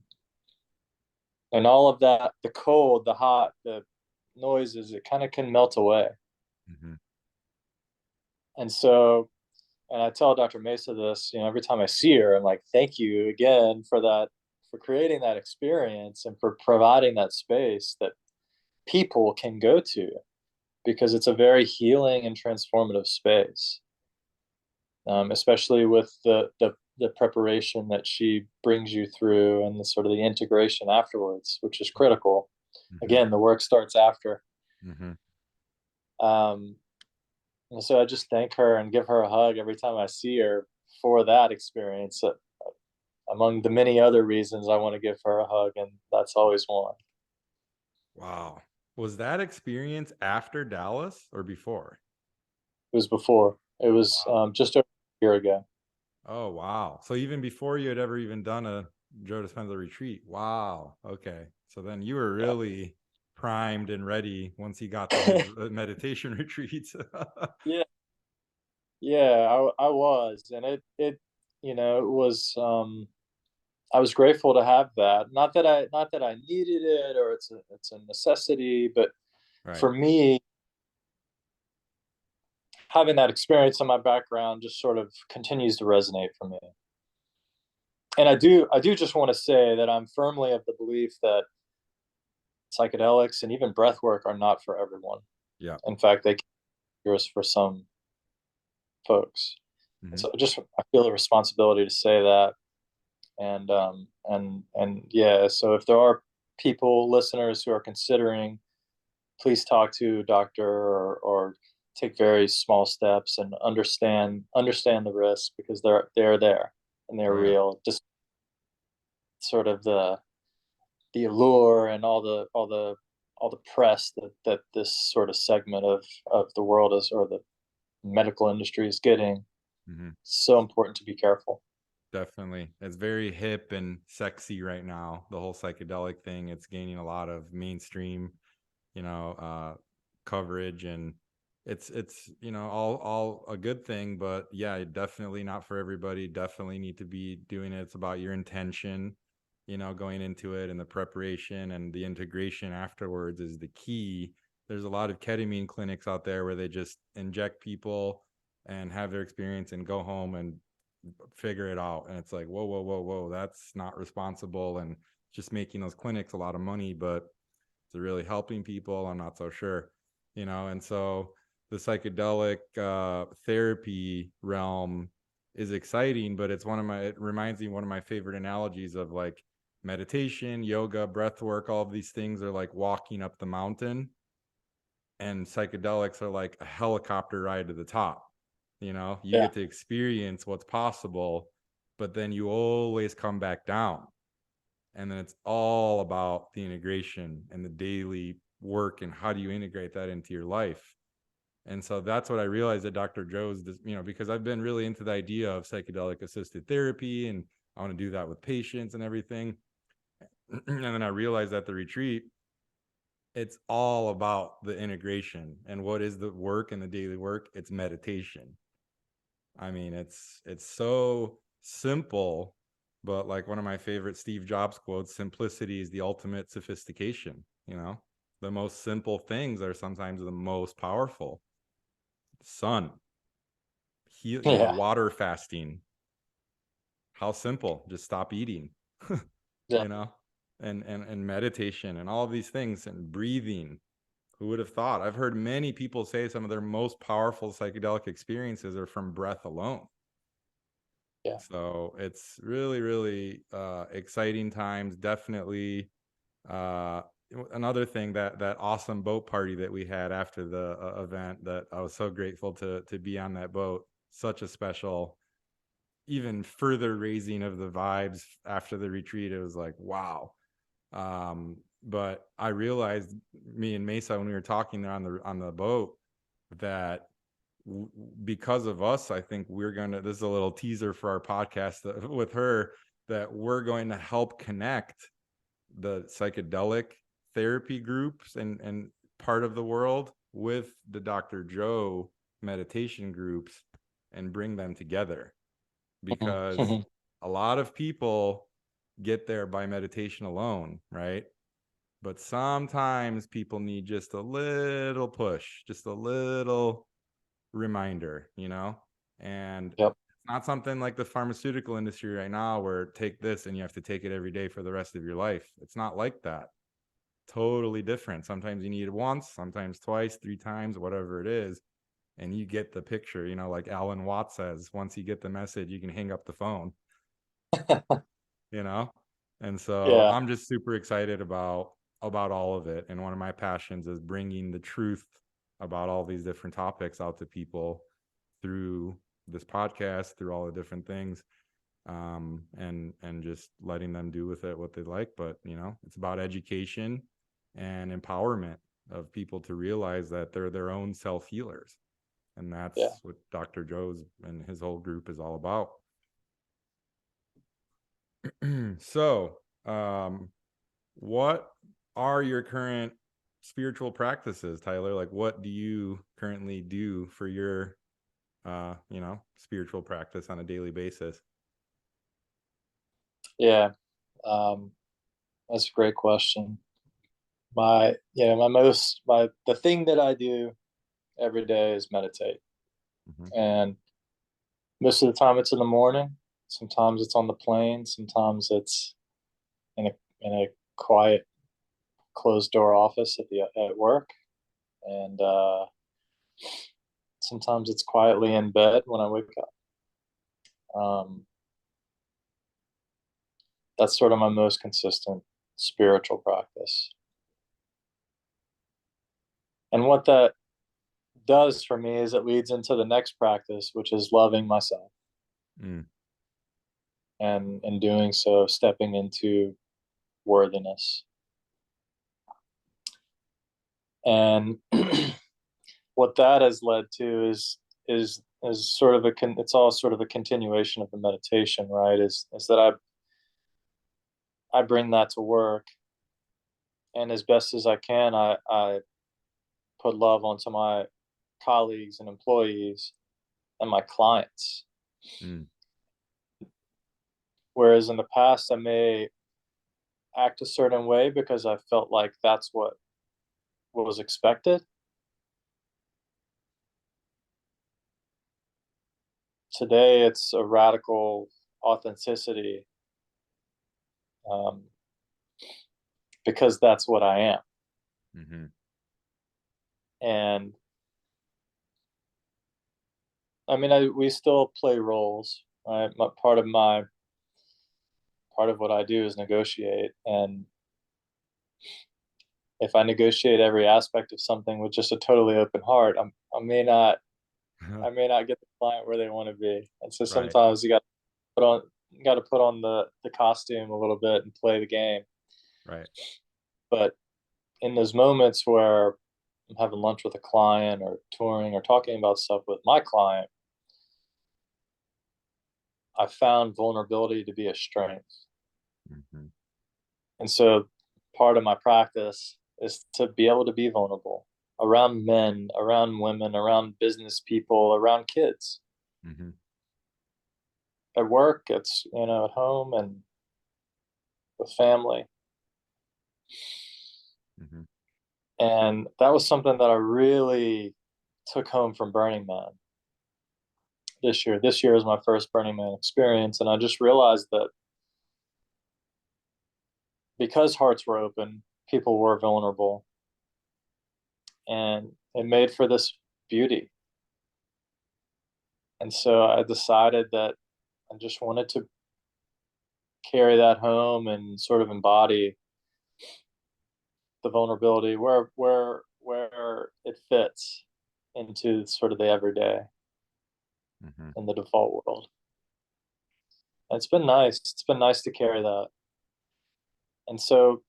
And all of that, the cold, the hot, the noises, it kind of can melt away. mhm, And so, and I tell Dr. Mesa this, every time I see her, I'm like, thank you again for that, for creating that experience and for providing that space that people can go to, because it's a very healing and transformative space, especially with the preparation that she brings you through and the sort of the integration afterwards, which is critical. mhm, Again, the work starts after. mhm, Um, and so I just thank her and give her a hug every time I see her for that experience. among the many other reasons I want to give her a hug, and that's always one. Wow. Was that experience after Dallas or before? It was before. It was Wow. just over a year ago. Oh, wow. So even before you had ever even done a Joe Dispenza retreat. Wow. Okay. So then you were Yeah. really primed and ready once he got to his meditation retreats. Yeah, yeah, I was, and it was. I was grateful to have that. Not that I needed it or it's a necessity, but Right. for me, having that experience in my background just sort of continues to resonate for me. And I do just want to say that I'm firmly of the belief that psychedelics and even breath work are not for everyone. Yeah. In fact, they can be dangerous for some folks. And Hmm. so just I feel a responsibility to say that. And yeah, so if there are people, listeners who are considering, please talk to a doctor or take very small steps and understand the risk, because they're there and they're Oh, yeah. real. Just sort of the allure and all the press that this sort of segment of the world is, or the medical industry is getting. Hmm. So important to be careful. Definitely. It's very hip and sexy right now. The whole psychedelic thing, it's gaining a lot of mainstream, you know, coverage, and it's, all a good thing, but yeah, definitely not for everybody. Definitely need to be doing it. It's about your intention, going into it, and the preparation and the integration afterwards is the key. There's a lot of ketamine clinics out there where they just inject people and have their experience and go home and figure it out. And it's like, whoa, whoa, whoa, whoa, that's not responsible, and just making those clinics a lot of money, but to really helping people, I'm not so sure, And so the psychedelic therapy realm is exciting, but it reminds me, one of my favorite analogies of like meditation, yoga, breath work, all of these things are like walking up the mountain, and psychedelics are like a helicopter ride to the top. You Yeah. get to experience what's possible, but then you always come back down. And then it's all about the integration and the daily work, and how do you integrate that into your life. And so that's what I realized at Dr. Joe's, because I've been really into the idea of psychedelic assisted therapy, and I want to do that with patients and everything. And then I realized at the retreat, it's all about the integration. And what is the work and the daily work? It's meditation. I mean, it's so simple, but like one of my favorite Steve Jobs quotes, simplicity is the ultimate sophistication. The most simple things are sometimes the most powerful. Sun, Yeah. water fasting. How simple. Just stop eating. Yeah. you know, and meditation and all of these things, and breathing. Who would have thought? I've heard many people say some of their most powerful psychedelic experiences are from breath alone. Yeah. So it's really, really exciting times. Definitely. Uh, Another thing, that awesome boat party that we had after the event, that I was so grateful to be on that boat. Such a special, even further raising of the vibes after the retreat. It was like, wow. But I realized, me and Mesa, when we were talking there on the boat, that because of us, I think this is a little teaser for our podcast with her, that we're going to help connect the psychedelic therapy groups and part of the world with the Dr. Joe meditation groups, and bring them together, because Mhm. a lot of people get there by meditation alone, right? But sometimes people need just a little push, just a little reminder. And Yep. it's not something like the pharmaceutical industry right now, where take this and you have to take it every day for the rest of your life. It's not like that. Totally different. Sometimes you need it once, sometimes twice, three times, whatever it is, and you get the picture. Like Alan Watts says, once you get the message, you can hang up the phone. you know and so Yeah. I'm just super excited about all of it, and one of my passions is bringing the truth about all these different topics out to people through this podcast, through all the different things. and just letting them do with it what they like. But it's about education and empowerment of people to realize that they're their own self healers, and that's what Dr. Joe's and his whole group is all about. So, what are your current spiritual practices, Tyler? Like, what do you currently do for your spiritual practice on a daily basis? Yeah. That's a great question. The thing that I do every day is meditate. And most of the time it's in the morning. Sometimes it's on the plane. Sometimes it's in a quiet, closed door office at work. And sometimes it's quietly in bed when I wake up. That's sort of my most consistent spiritual practice. And what that does for me is it leads into the next practice, which is loving myself. And in doing so, stepping into worthiness. And what that has led to is sort of it's all sort of a continuation of the meditation, right? Is that I bring that to work, and as best as I can, I put love onto my colleagues and employees and my clients. Whereas in the past, I may act a certain way because I felt like that's what was expected. Today, it's a radical authenticity, because that's what I am. And I mean, we still play roles, right? Part of what I do is negotiate, and if I negotiate every aspect of something with just a totally open heart, I may not get the client where they want to be. And so sometimes you got to put on the costume a little bit and play the game. Right. But in those moments where I'm having lunch with a client or touring or talking about stuff with my client, I found vulnerability to be a strength. And so part of my practice is to be able to be vulnerable around men, around women, around business people, around kids. At work, it's, at home and with family. And that was something that I really took home from Burning Man this year. This year is my first Burning Man experience, and I just realized that because hearts were open, people were vulnerable, and it made for this beauty. And so I decided that I just wanted to carry that home and sort of embody the vulnerability where it fits into sort of the everyday in the default world. And it's been nice. It's been nice to carry that. And so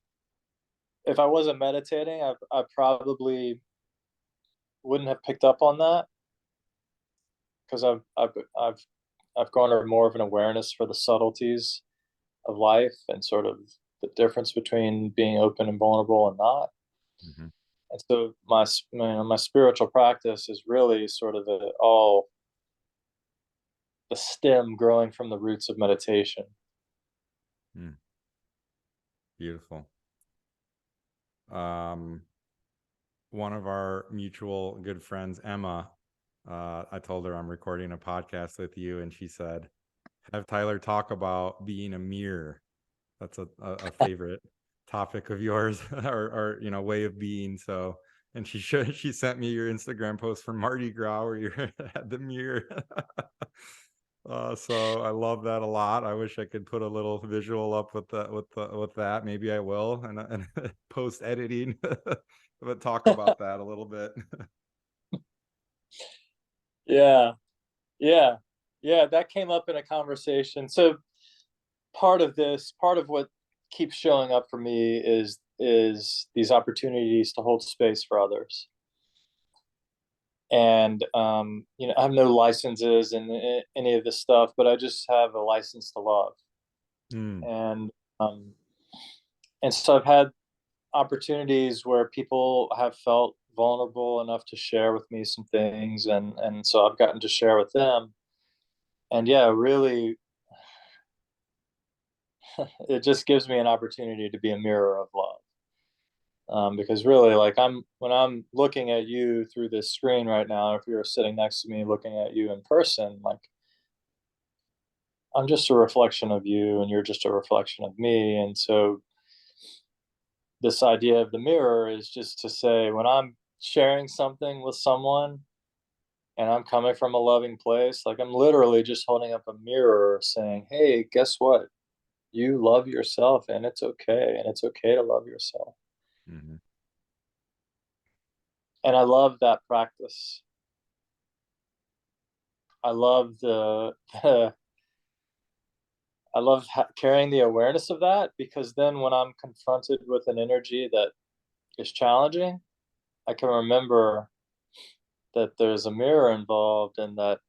if I wasn't meditating, I probably wouldn't have picked up on that, because I've garnered more of an awareness for the subtleties of life and sort of the difference between being open and vulnerable and not. And so my spiritual practice is really sort of all the stem growing from the roots of meditation. Beautiful. One of our mutual good friends, Emma, I told her I'm recording a podcast with you, and she said, have Tyler talk about being a mirror. That's a favorite topic of yours, or way of being. So, and she sent me your Instagram post from Mardi Gras where you had the mirror. So I love that a lot. I wish I could put a little visual up with that. Maybe I will, and post editing, but talk about that a little bit. Yeah. That came up in a conversation. So part of what keeps showing up for me is these opportunities to hold space for others. And I have no licenses and any of this stuff, but I just have a license to love. Mm, And um, and so I've had opportunities where people have felt vulnerable enough to share with me some things, and so I've gotten to share with them. And yeah, really, it just gives me an opportunity to be a mirror of love. Because really, like, when I'm looking at you through this screen right now, if you're sitting next to me looking at you in person, like, I'm just a reflection of you and you're just a reflection of me. And so this idea of the mirror is just to say, when I'm sharing something with someone and I'm coming from a loving place, like, I'm literally just holding up a mirror saying, hey, guess what? You love yourself, and it's okay. And it's okay to love yourself. mhm, And I love that practice. I love the I love carrying the awareness of that, because then when I'm confronted with an energy that is challenging, I can remember that there's a mirror involved and that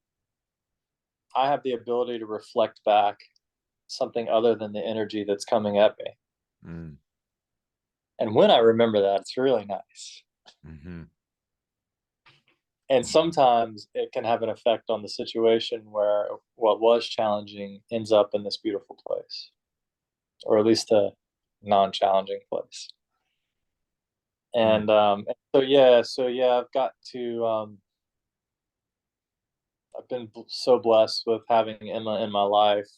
I have the ability to reflect back something other than the energy that's coming at me. mm, And when I remember that, it's really nice. mhm, And mhm, sometimes it can have an effect on the situation where what was challenging ends up in this beautiful place, or at least a non-challenging place. mm, And I've got to I've been so blessed with having Emma in my life,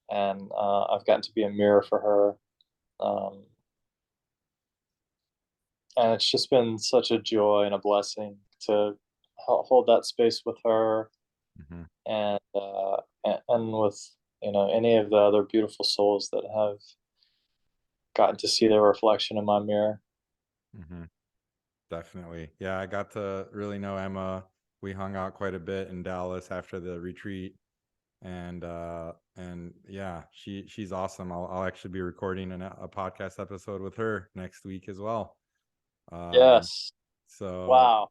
and I've gotten to be a mirror for her. And it's just been such a joy and a blessing to hold that space with her, mhm, and with any of the other beautiful souls that have gotten to see their reflection in my mirror. mhm. Definitely. Yeah, I got to really know Emma. We hung out quite a bit in Dallas after the retreat, and yeah, she's awesome. I'll actually be recording a podcast episode with her next week as well. Um, Yes. so Wow.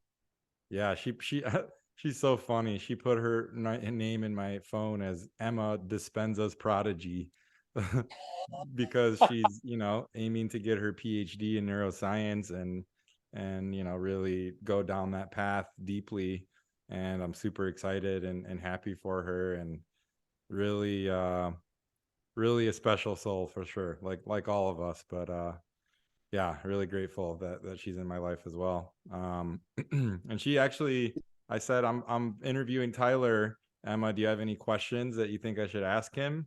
yeah, she she's so funny. She put her name in my phone as Emma Dispenza's prodigy. Because she's, aiming to get her PhD in neuroscience and really go down that path deeply. And I'm super excited and happy for her, and really really a special soul for sure, like all of us. But yeah, really grateful that she's in my life as well. And she actually, I said, I'm interviewing Tyler. Emma, do you have any questions that you think I should ask him?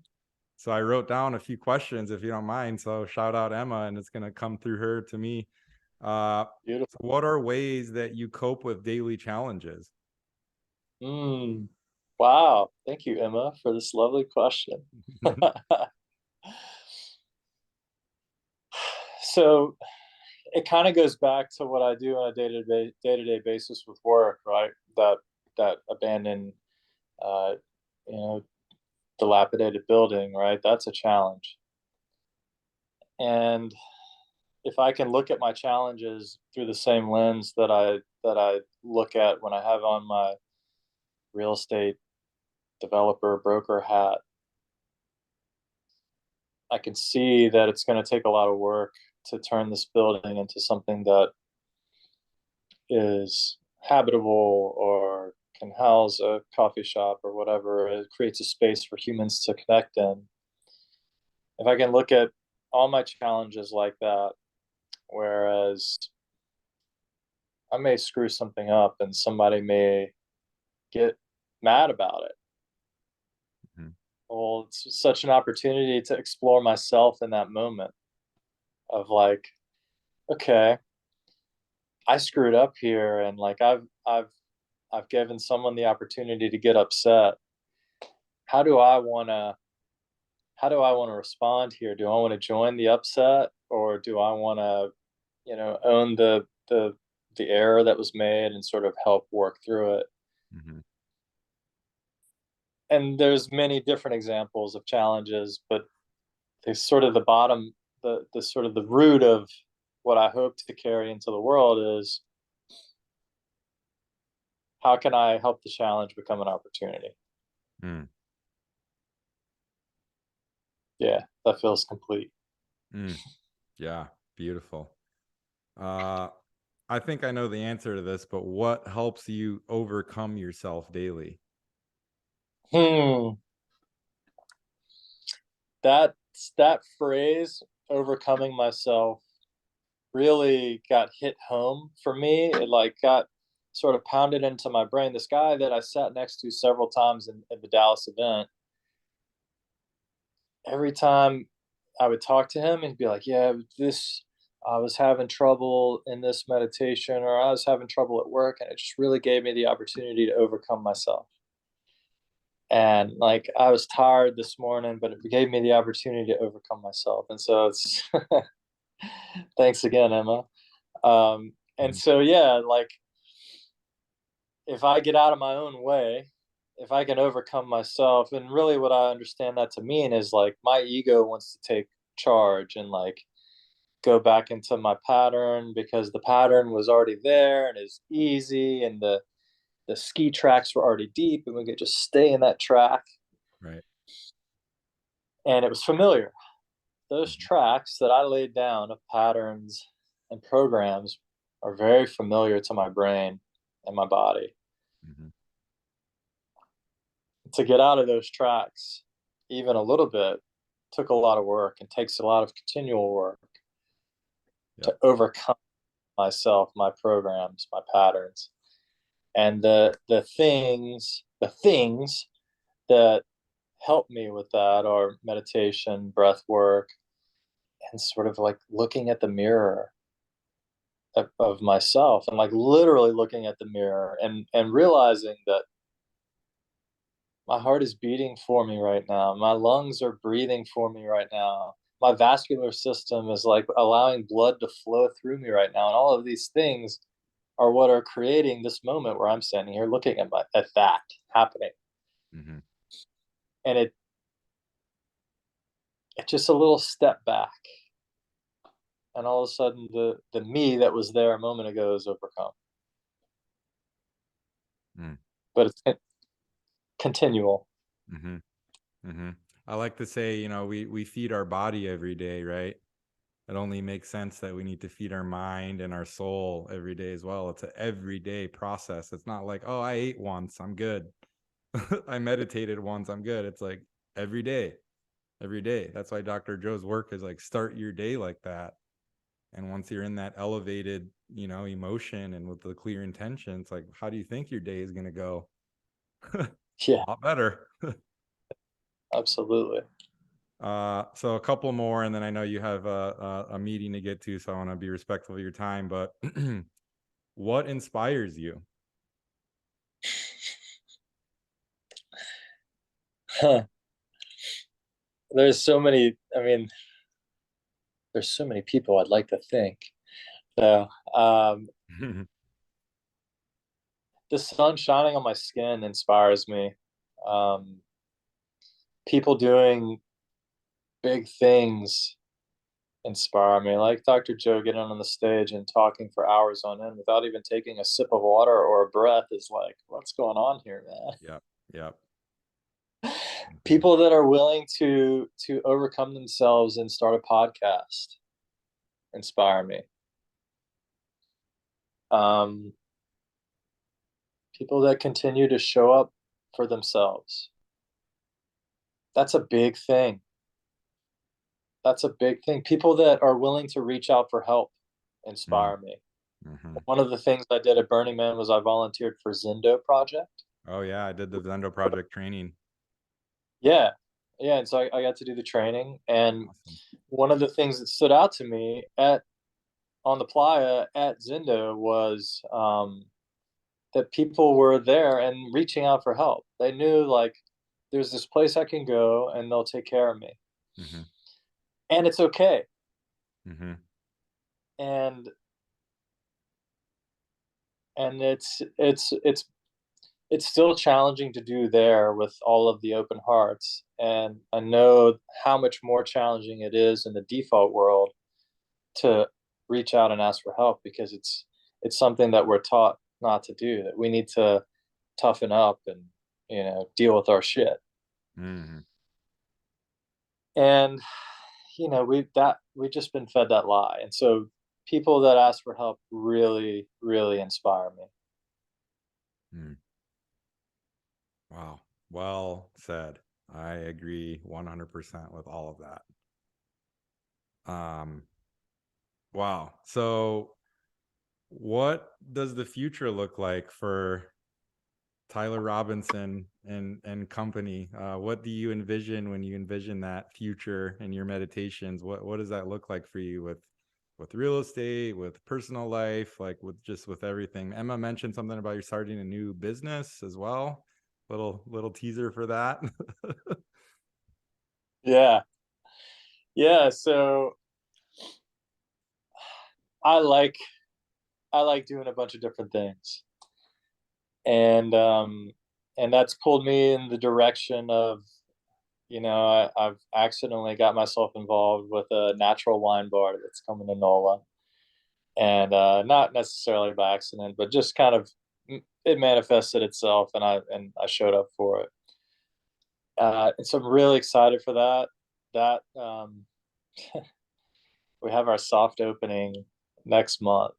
So I wrote down a few questions, if you don't mind. So shout out Emma, and it's gonna come through her to me. So Beautiful. what are ways that you cope with daily challenges? Mm. Wow. Thank you, Emma, for this lovely question. So it kind of goes back to what I do on a day-to-day basis with work, right? That abandoned, uh, you know, dilapidated building, right? That's a challenge. And if I can look at my challenges through the same lens that I look at when I have on my real estate developer broker hat, I can see that it's going to take a lot of work to turn this building into something that is habitable or can house a coffee shop or whatever. It creates a space for humans to connect in. If I can look at all my challenges like that, whereas I may screw something up and somebody may get mad about it. Mhm, Well, it's such an opportunity to explore myself in that moment of, like, okay, I screwed up here, and like I've given someone the opportunity to get upset. How do I want to how do I want to respond here? Do I want to join the upset, or do I want to, own the error that was made and sort of help work through it? mhm, And there's many different examples of challenges, but sort of the bottom, the sort of the root of what I hope to carry into the world is, how can I help the challenge become an opportunity? Mm, Yeah, that feels complete. mm. Yeah, beautiful. Uh, I think I know the answer to this, but what helps you overcome yourself daily? Hmm. That that phrase, overcoming myself, really got hit home for me. It like got sort of pounded into my brain. This guy that I sat next to several times in the Dallas event, every time I would talk to him and be like, "Yeah, this I was having trouble in this meditation, or I was having trouble at work, and it just really gave me the opportunity to overcome myself." And like, I was tired this morning, but it gave me the opportunity to overcome myself. And so it's thanks again, Emma. And Mhm. so yeah, like, if I get out of my own way, if I can overcome myself, and really what I understand that to mean is like my ego wants to take charge and like go back into my pattern because the pattern was already there and is easy, and the ski tracks were already deep and we could just stay in that track, Right. and it was familiar. Those Mhm, tracks that I laid down of patterns and programs are very familiar to my brain and my body. mhm. To get out of those tracks, even a little bit, took a lot of work and takes a lot of continual work Yep. to overcome myself, my programs, my patterns. And the things that help me with that are meditation, breath work, and sort of like looking at the mirror of myself, and like literally looking at the mirror and realizing that my heart is beating for me right now. My lungs are breathing for me right now. My vascular system is like allowing blood to flow through me right now. And all of these things are what are creating this moment where I'm standing here looking at that happening. Mhm. And it's just a little step back. And all of a sudden the me that was there a moment ago is overcome. Mm. But it's continual. Mhm. Mhm. I like to say, we feed our body every day, right? It only makes sense that we need to feed our mind and our soul every day as well. It's an everyday process. It's not like, oh, I ate once, I'm good. I meditated once, I'm good. It's like every day, every day. That's why Dr. Joe's work is like start your day like that. And once you're in that elevated, emotion and with the clear intention, it's like, how do you think your day is going to go? A Yeah, lot better. absolutely. So a couple more, and then I know you have a meeting to get to, so I want to be respectful of your time. But what inspires you? Huh. There's so many, I mean, there's so many people I'd like to think. So, the sun shining on my skin inspires me. Um, People doing big things inspire me. Like Dr. Joe getting on the stage and talking for hours on end without even taking a sip of water or a breath is like, what's going on here, man? Yep. Yep. Mhm. People that are willing to overcome themselves and start a podcast inspire me. Um, People that continue to show up for themselves. That's a big thing. That's a big thing. People that are willing to reach out for help Mm, inspire me. mhm. One of the things I did at Burning Man was I volunteered for Zendo Project. Oh yeah, I did the Zendo project training. Yeah. Yeah. And so I got to do the training. And Awesome. one of the things that stood out to me at on the playa at Zendo was that people were there and reaching out for help. They knew like there's this place I can go and they'll take care of me. Hmm. And it's okay. Hmm. And and it's it's still challenging to do there with all of the open hearts. And I know how much more challenging it is in the default world to reach out and ask for help, because it's something that we're taught not to do, that we need to toughen up and, deal with our shit. Hmm. And, we've just been fed that lie. And so people that ask for help really, really inspire me. Mm. Wow. Well said. I agree 100% with all of that. Um, wow. So, what does the future look like for Tyler Robinson and company? What do you envision when you envision that future in your meditations? What does that look like for you with real estate, with personal life, like with everything? Emma mentioned something about you starting a new business as well. Little teaser for that. Yeah. Yeah. So I like I like doing a bunch of different things. And that's pulled me in the direction of, I've accidentally got myself involved with a natural wine bar that's coming to NOLA. And not necessarily by accident, but just kind of it manifested itself, and I showed up for it. And so I'm really excited for that. That We have our soft opening next month,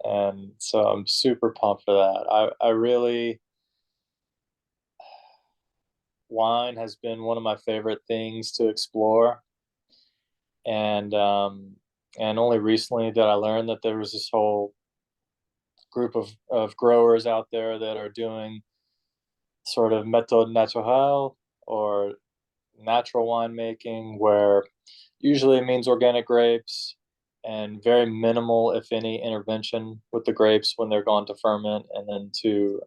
and so I'm super pumped for that. I really Wine has been one of my favorite things to explore, and only recently did I learn that there was this whole group of growers out there that are doing sort of méthode naturelle, or natural winemaking, where usually it means organic grapes and very minimal, if any, intervention with the grapes when they're going to ferment and then to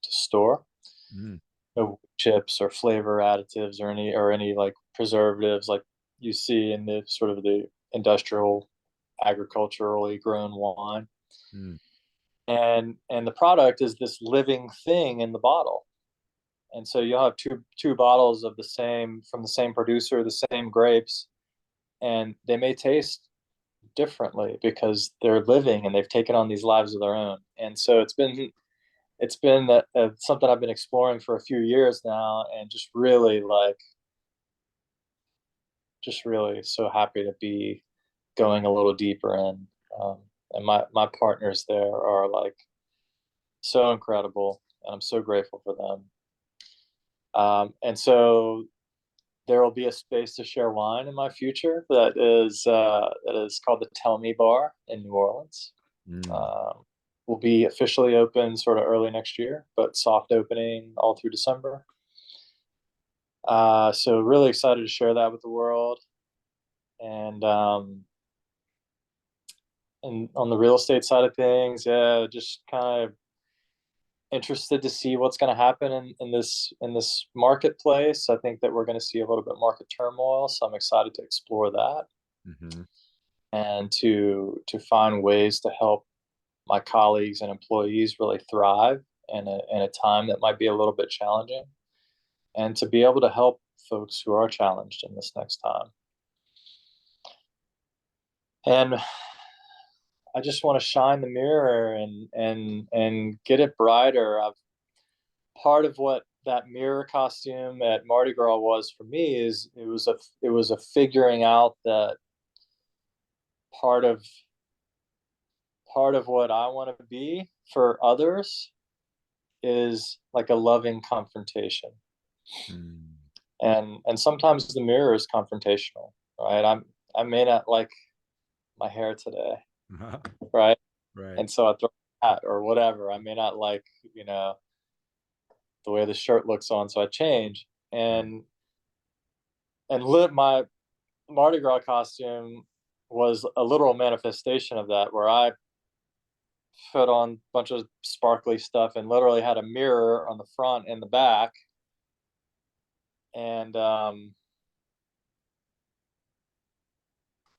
store. Mm, No chips or flavor additives or any like preservatives like you see in the sort of the industrial agriculturally grown wine. mm, And the product is this living thing in the bottle. And so you'll have two bottles of the same, from the same producer, the same grapes, and they may taste differently because they're living and they've taken on these lives of their own. And so it's been something I've been exploring for a few years now, and just really so happy to be going a little deeper in. And my partners there are like so incredible, and I'm so grateful for them. And so there will be a space to share wine in my future that is called the Tell Me Bar in New Orleans. mm. Um, will be officially open sort of early next year, but soft opening all through December. So really excited to share that with the world. And and on the real estate side of things, yeah, just kind of interested to see what's going to happen in this marketplace. I think that we're going to see a little bit market turmoil, so I'm excited to explore that, Mhm. and to find ways to help my colleagues and employees really thrive in a time that might be a little bit challenging, and to be able to help folks who are challenged in this next time. And I just want to shine the mirror and get it brighter. Part of what that mirror costume at Mardi Gras was for me is it was a figuring out that part of part of what I want to be for others is like a loving confrontation. Mm. And sometimes the mirror is confrontational, right? I may not like my hair today, right? Right. And so I throw a hat or whatever. I may not like, you know, the way the shirt looks on, so I change. Right. My Mardi Gras costume was a literal manifestation of that, where I put on a bunch of sparkly stuff and literally had a mirror on the front and the back. And on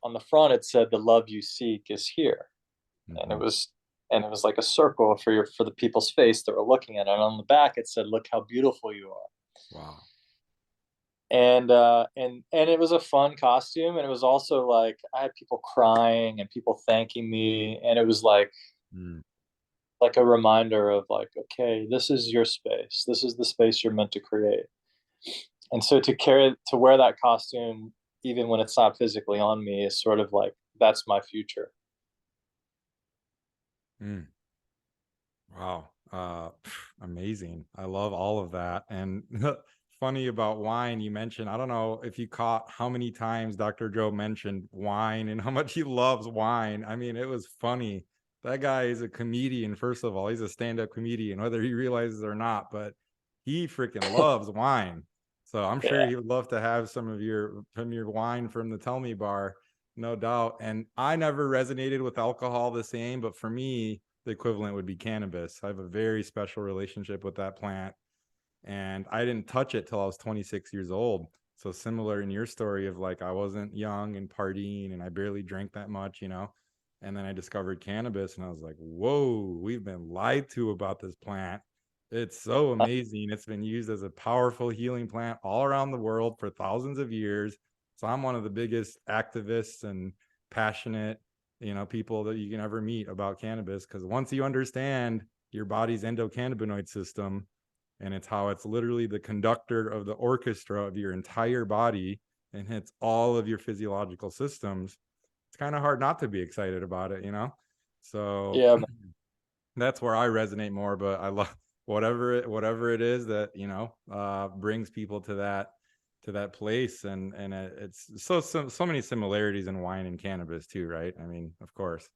the front, it said, "The love you seek is here." And it Mhm. was and it was like a circle for the people's face that were looking at it. And on the back it said, "Look how beautiful you are." Wow. And it was a fun costume, and it was also like I had people crying and people thanking me, and it was Mm, like a reminder of like, okay, this is your space. This is the space you're meant to create. And so to wear that costume, even when it's not physically on me, is sort of like that's my future. mm. Wow. Amazing. I love all of that. And funny about wine, you mentioned, I don't know if you caught how many times Dr. Joe mentioned wine and how much he loves wine. I mean, it was funny. That guy is a comedian, first of all. He's a stand-up comedian, whether he realizes it or not, but he freaking loves wine. So I'm sure Yeah. he would love to have some of your wine from the Tell Me bar, no doubt. And I never resonated with alcohol the same, but for me, the equivalent would be cannabis. I have a very special relationship with that plant, and I didn't touch it till I was 26 years old. So similar in your story of like I wasn't young and partying and I barely drank that much, you know. And then I discovered cannabis and I was like, "Whoa, we've been lied to about this plant. It's so amazing. It's been used as a powerful healing plant all around the world for thousands of years." So I'm one of the biggest activists and passionate, people that you can ever meet about cannabis, because once you understand your body's endocannabinoid system, and it's how it's literally the conductor of the orchestra of your entire body and hits all of your physiological systems, it's kind of hard not to be excited about it. So Yeah. that's where I resonate more, but I love whatever it is that, brings people to that place. And it's so many similarities in wine and cannabis too, right? I mean, of course.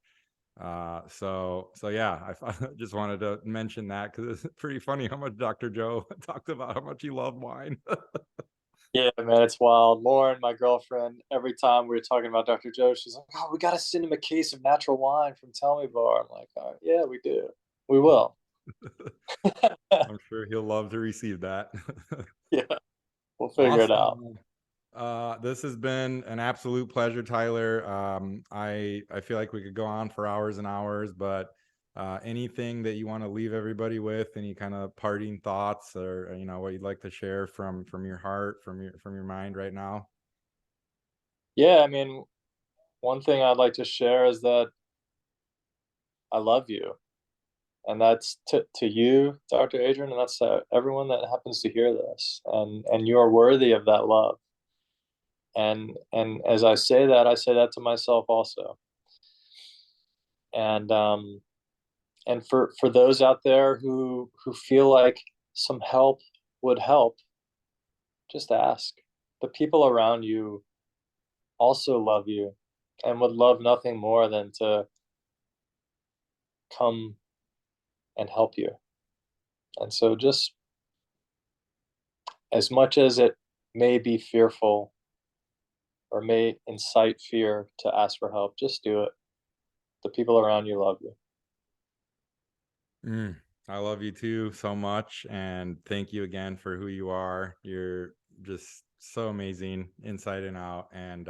So yeah, I just wanted to mention that because it's pretty funny how much Dr. Joe talked about how much he loved wine. Yeah, man, it's wild. Lauren, my girlfriend, every time we were talking about Dr. Joe, she's like, "Oh, we got to send him a case of natural wine from Tell Me Bar." I'm like, "All right, yeah, we do. We will." I'm sure he'll love to receive that. Yeah, we'll figure it out. Awesome. This has been an absolute pleasure, Tyler. I feel like we could go on for hours and hours, but anything that you want to leave everybody with, any kind of parting thoughts, or what you'd like to share from your heart, from your mind right now? Yeah, I mean, one thing I'd like to share is that I love you. And that's to you, Dr. Adrian, and that's to everyone that happens to hear this. And you are worthy of that love. And as I say that to myself also. And and for those out there who feel like some help would help, just ask. The people around you also love you and would love nothing more than to come and help you. And so just as much as it may be fearful or may incite fear to ask for help, just do it. The people around you love you. Mm, I love you too so much, and thank you again for who you are. You're just so amazing inside and out, and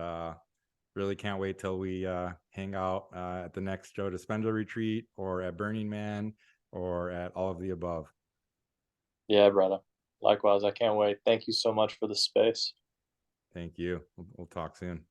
really can't wait till we hang out at the next Joe Dispenza retreat, or at Burning Man, or at all of the above. Yeah, brother. Likewise, I can't wait. Thank you so much for the space. Thank you. We'll talk soon.